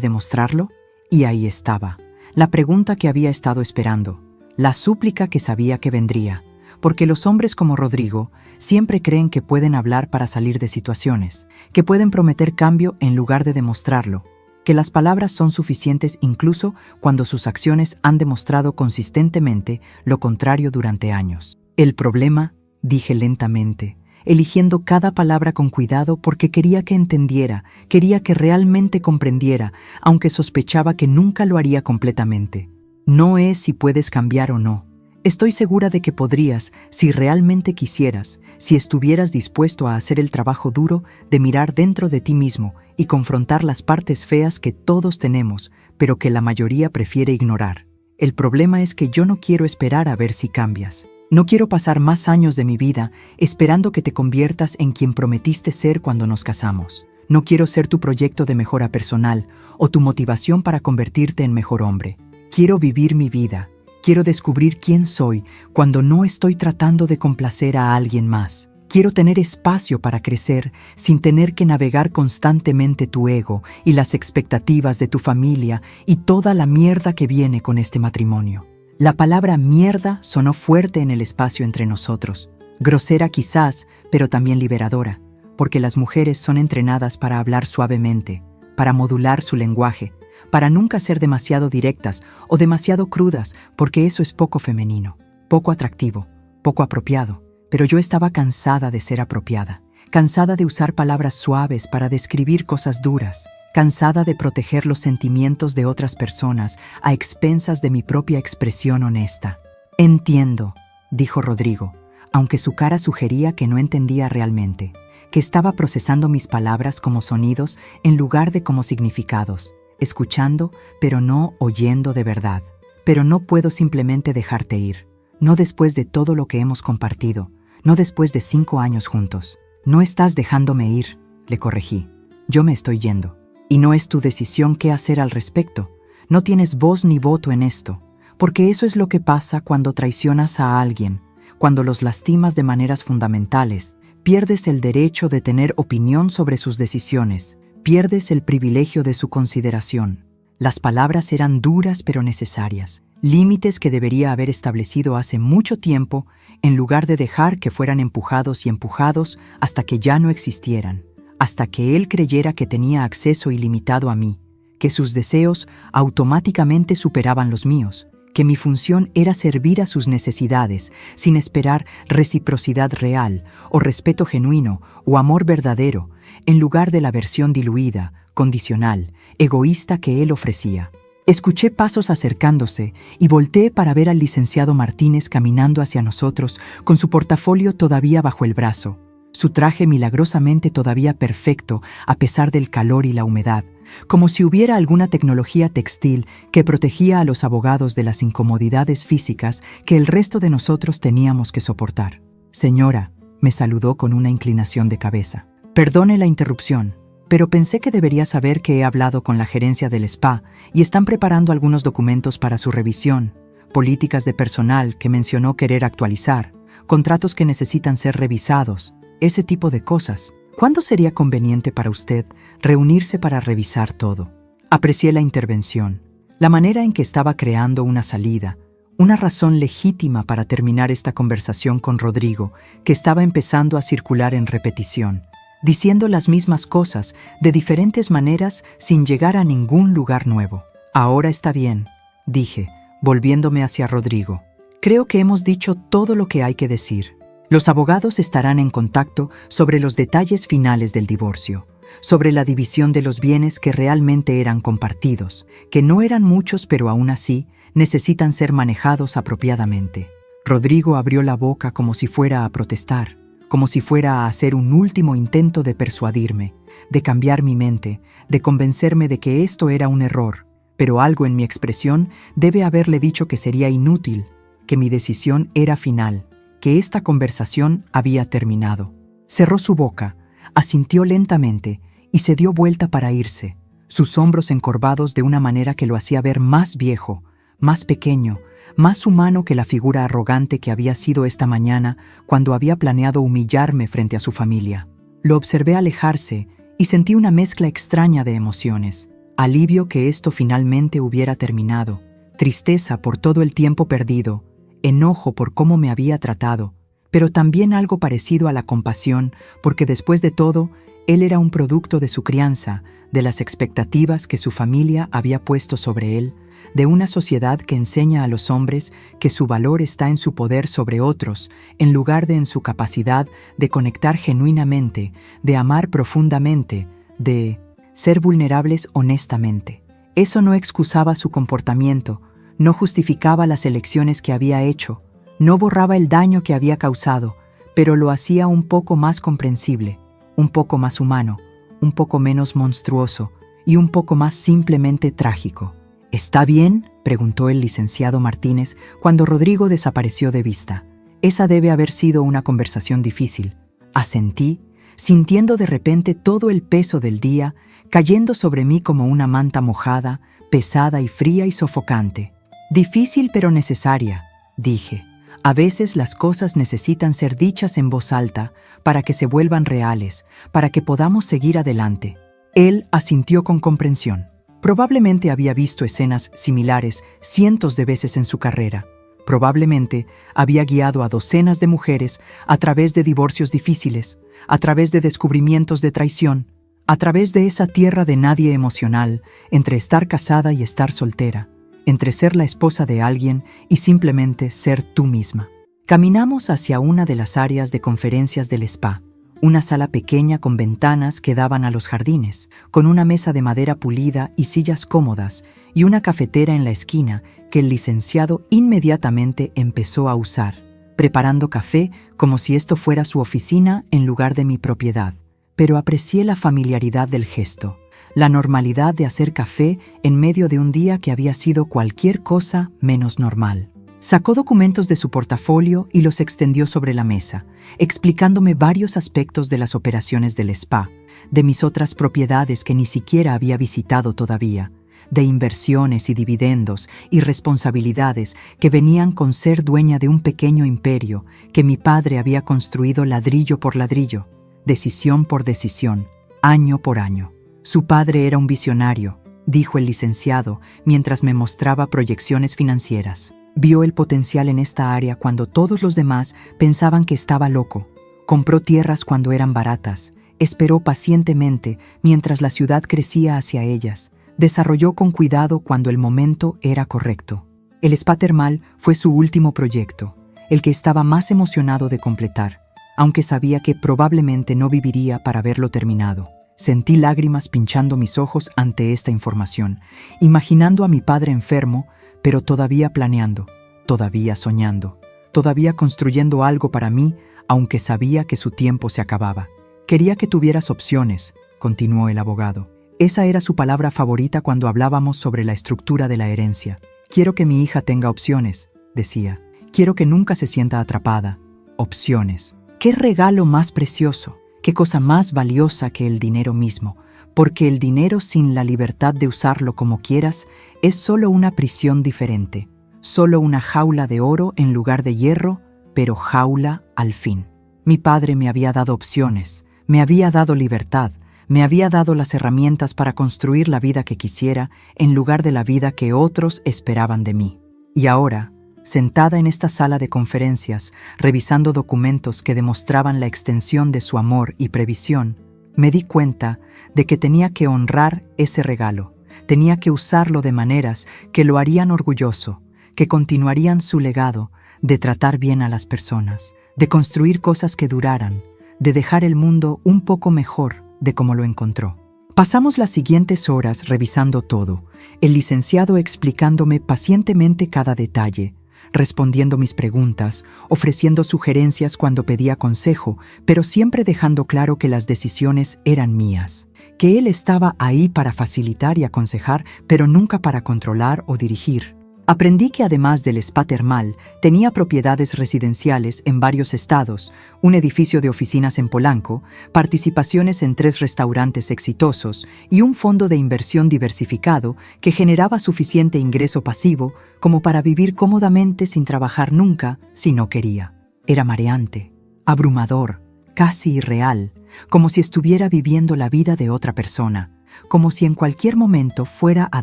demostrarlo? Y ahí estaba, la pregunta que había estado esperando, la súplica que sabía que vendría. Porque los hombres como Rodrigo siempre creen que pueden hablar para salir de situaciones, que pueden prometer cambio en lugar de demostrarlo, que las palabras son suficientes incluso cuando sus acciones han demostrado consistentemente lo contrario durante años. «El problema», dije lentamente, eligiendo cada palabra con cuidado porque quería que entendiera, quería que realmente comprendiera, aunque sospechaba que nunca lo haría completamente. «No es si puedes cambiar o no. Estoy segura de que podrías, si realmente quisieras, si estuvieras dispuesto a hacer el trabajo duro de mirar dentro de ti mismo y confrontar las partes feas que todos tenemos, pero que la mayoría prefiere ignorar. El problema es que yo no quiero esperar a ver si cambias. No quiero pasar más años de mi vida esperando que te conviertas en quien prometiste ser cuando nos casamos. No quiero ser tu proyecto de mejora personal o tu motivación para convertirte en mejor hombre. Quiero vivir mi vida. Quiero descubrir quién soy cuando no estoy tratando de complacer a alguien más. Quiero tener espacio para crecer sin tener que navegar constantemente tu ego y las expectativas de tu familia y toda la mierda que viene con este matrimonio. La palabra mierda sonó fuerte en el espacio entre nosotros. Grosera quizás, pero también liberadora, porque las mujeres son entrenadas para hablar suavemente, para modular su lenguaje, para nunca ser demasiado directas o demasiado crudas, porque eso es poco femenino, poco atractivo, poco apropiado. Pero yo estaba cansada de ser apropiada, cansada de usar palabras suaves para describir cosas duras, cansada de proteger los sentimientos de otras personas a expensas de mi propia expresión honesta. Entiendo, dijo Rodrigo, aunque su cara sugería que no entendía realmente, que estaba procesando mis palabras como sonidos en lugar de como significados, escuchando, pero no oyendo de verdad. Pero no puedo simplemente dejarte ir, no después de todo lo que hemos compartido, no después de 5 años juntos. No estás dejándome ir, le corregí. Yo me estoy yendo. Y no es tu decisión qué hacer al respecto. No tienes voz ni voto en esto, porque eso es lo que pasa cuando traicionas a alguien, cuando los lastimas de maneras fundamentales. Pierdes el derecho de tener opinión sobre sus decisiones, pierdes el privilegio de su consideración. Las palabras eran duras pero necesarias, límites que debería haber establecido hace mucho tiempo en lugar de dejar que fueran empujados y empujados hasta que ya no existieran, hasta que él creyera que tenía acceso ilimitado a mí, que sus deseos automáticamente superaban los míos, que mi función era servir a sus necesidades sin esperar reciprocidad real o respeto genuino o amor verdadero, en lugar de la versión diluida, condicional, egoísta que él ofrecía. Escuché pasos acercándose y volteé para ver al licenciado Martínez caminando hacia nosotros con su portafolio todavía bajo el brazo, su traje milagrosamente todavía perfecto a pesar del calor y la humedad, como si hubiera alguna tecnología textil que protegía a los abogados de las incomodidades físicas que el resto de nosotros teníamos que soportar. Señora, me saludó con una inclinación de cabeza. Perdone la interrupción, pero pensé que debería saber que he hablado con la gerencia del spa y están preparando algunos documentos para su revisión, políticas de personal que mencionó querer actualizar, contratos que necesitan ser revisados, ese tipo de cosas. ¿Cuándo sería conveniente para usted reunirse para revisar todo? Aprecié la intervención, la manera en que estaba creando una salida, una razón legítima para terminar esta conversación con Rodrigo, que estaba empezando a circular en repetición, diciendo las mismas cosas de diferentes maneras sin llegar a ningún lugar nuevo. Ahora está bien, dije, volviéndome hacia Rodrigo. Creo que hemos dicho todo lo que hay que decir. Los abogados estarán en contacto sobre los detalles finales del divorcio, sobre la división de los bienes que realmente eran compartidos, que no eran muchos pero aún así necesitan ser manejados apropiadamente. Rodrigo abrió la boca como si fuera a protestar, como si fuera a hacer un último intento de persuadirme, de cambiar mi mente, de convencerme de que esto era un error, pero algo en mi expresión debe haberle dicho que sería inútil, que mi decisión era final, que esta conversación había terminado. Cerró su boca, asintió lentamente y se dio vuelta para irse, sus hombros encorvados de una manera que lo hacía ver más viejo, más pequeño, más humano que la figura arrogante que había sido esta mañana cuando había planeado humillarme frente a su familia. Lo observé alejarse y sentí una mezcla extraña de emociones. Alivio que esto finalmente hubiera terminado, tristeza por todo el tiempo perdido, enojo por cómo me había tratado, pero también algo parecido a la compasión, porque después de todo, él era un producto de su crianza, de las expectativas que su familia había puesto sobre él, de una sociedad que enseña a los hombres que su valor está en su poder sobre otros, en lugar de en su capacidad de conectar genuinamente, de amar profundamente, de ser vulnerables honestamente. Eso no excusaba su comportamiento, no justificaba las elecciones que había hecho, no borraba el daño que había causado, pero lo hacía un poco más comprensible, un poco más humano, un poco menos monstruoso y un poco más simplemente trágico. ¿Está bien?, preguntó el licenciado Martínez cuando Rodrigo desapareció de vista. Esa debe haber sido una conversación difícil. Asentí, sintiendo de repente todo el peso del día cayendo sobre mí como una manta mojada, pesada y fría y sofocante. Difícil pero necesaria, dije, A veces las cosas necesitan ser dichas en voz alta para que se vuelvan reales, para que podamos seguir adelante. Él asintió con comprensión. Probablemente había visto escenas similares cientos de veces en su carrera. Probablemente había guiado a docenas de mujeres a través de divorcios difíciles, a través de descubrimientos de traición, a través de esa tierra de nadie emocional, entre estar casada y estar soltera, entre ser la esposa de alguien y simplemente ser tú misma. Caminamos hacia una de las áreas de conferencias del spa, una sala pequeña con ventanas que daban a los jardines, con una mesa de madera pulida y sillas cómodas, y una cafetera en la esquina que el licenciado inmediatamente empezó a usar, preparando café como si esto fuera su oficina en lugar de mi propiedad. Pero aprecié la familiaridad del gesto, la normalidad de hacer café en medio de un día que había sido cualquier cosa menos normal. Sacó documentos de su portafolio y los extendió sobre la mesa, explicándome varios aspectos de las operaciones del spa, de mis otras propiedades que ni siquiera había visitado todavía, de inversiones y dividendos y responsabilidades que venían con ser dueña de un pequeño imperio que mi padre había construido ladrillo por ladrillo, decisión por decisión, año por año. Su padre era un visionario, dijo el licenciado mientras me mostraba proyecciones financieras. Vio el potencial en esta área cuando todos los demás pensaban que estaba loco. Compró tierras cuando eran baratas, esperó pacientemente mientras la ciudad crecía hacia ellas, desarrolló con cuidado cuando el momento era correcto. El spa termal fue su último proyecto, el que estaba más emocionado de completar, aunque sabía que probablemente no viviría para verlo terminado. Sentí lágrimas pinchando mis ojos ante esta información, imaginando a mi padre enfermo, pero todavía planeando, todavía soñando, todavía construyendo algo para mí, aunque sabía que su tiempo se acababa. Quería que tuvieras opciones, continuó el abogado. Esa era su palabra favorita cuando hablábamos sobre la estructura de la herencia. Quiero que mi hija tenga opciones, decía. Quiero que nunca se sienta atrapada. Opciones. ¿Qué regalo más precioso? ¿Qué cosa más valiosa que el dinero mismo? Porque el dinero sin la libertad de usarlo como quieras es solo una prisión diferente, solo una jaula de oro en lugar de hierro, pero jaula al fin. Mi padre me había dado opciones, me había dado libertad, me había dado las herramientas para construir la vida que quisiera en lugar de la vida que otros esperaban de mí. Y ahora, sentada en esta sala de conferencias, revisando documentos que demostraban la extensión de su amor y previsión, me di cuenta de que tenía que honrar ese regalo, tenía que usarlo de maneras que lo harían orgulloso, que continuarían su legado de tratar bien a las personas, de construir cosas que duraran, de dejar el mundo un poco mejor de como lo encontró. Pasamos las siguientes horas revisando todo, el licenciado explicándome pacientemente cada detalle, respondiendo mis preguntas, ofreciendo sugerencias cuando pedía consejo, pero siempre dejando claro que las decisiones eran mías, que él estaba ahí para facilitar y aconsejar, pero nunca para controlar o dirigir. Aprendí que además del spa termal, tenía propiedades residenciales en varios estados, un edificio de oficinas en Polanco, participaciones en 3 restaurantes exitosos y un fondo de inversión diversificado que generaba suficiente ingreso pasivo como para vivir cómodamente sin trabajar nunca si no quería. Era mareante, abrumador, casi irreal, como si estuviera viviendo la vida de otra persona, como si en cualquier momento fuera a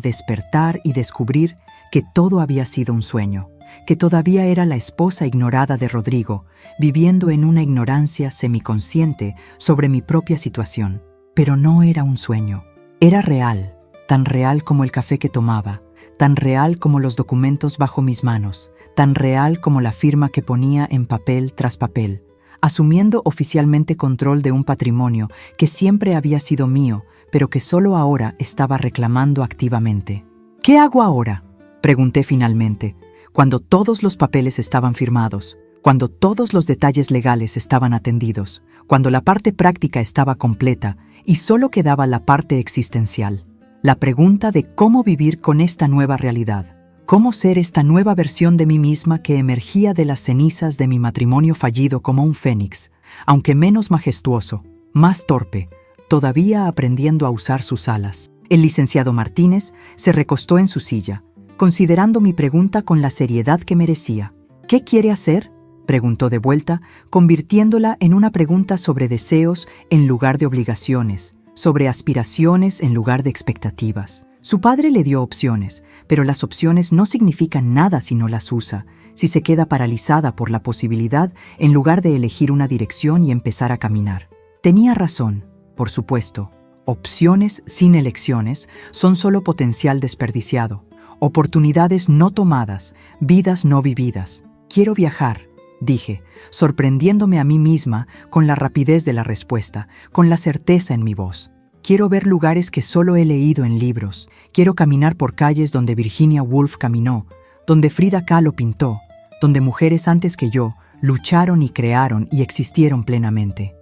despertar y descubrir que todo había sido un sueño, que todavía era la esposa ignorada de Rodrigo, viviendo en una ignorancia semiconsciente sobre mi propia situación. Pero no era un sueño, era real, tan real como el café que tomaba, tan real como los documentos bajo mis manos, tan real como la firma que ponía en papel tras papel, asumiendo oficialmente control de un patrimonio que siempre había sido mío, pero que solo ahora estaba reclamando activamente. ¿Qué hago ahora?, pregunté finalmente, cuando todos los papeles estaban firmados, cuando todos los detalles legales estaban atendidos, cuando la parte práctica estaba completa y solo quedaba la parte existencial. La pregunta de cómo vivir con esta nueva realidad, cómo ser esta nueva versión de mí misma que emergía de las cenizas de mi matrimonio fallido como un fénix, aunque menos majestuoso, más torpe, todavía aprendiendo a usar sus alas. El licenciado Martínez se recostó en su silla, considerando mi pregunta con la seriedad que merecía. ¿Qué quiere hacer?, Preguntó de vuelta, convirtiéndola en una pregunta sobre deseos en lugar de obligaciones, sobre aspiraciones en lugar de expectativas. Su padre le dio opciones, pero las opciones no significan nada si no las usa, si se queda paralizada por la posibilidad en lugar de elegir una dirección y empezar a caminar. Tenía razón, por supuesto. Opciones sin elecciones son solo potencial desperdiciado, oportunidades no tomadas, vidas no vividas. Quiero viajar, dije, sorprendiéndome a mí misma con la rapidez de la respuesta, con la certeza en mi voz. Quiero ver lugares que solo he leído en libros. Quiero caminar por calles donde Virginia Woolf caminó, donde Frida Kahlo pintó, donde mujeres antes que yo lucharon y crearon y existieron plenamente.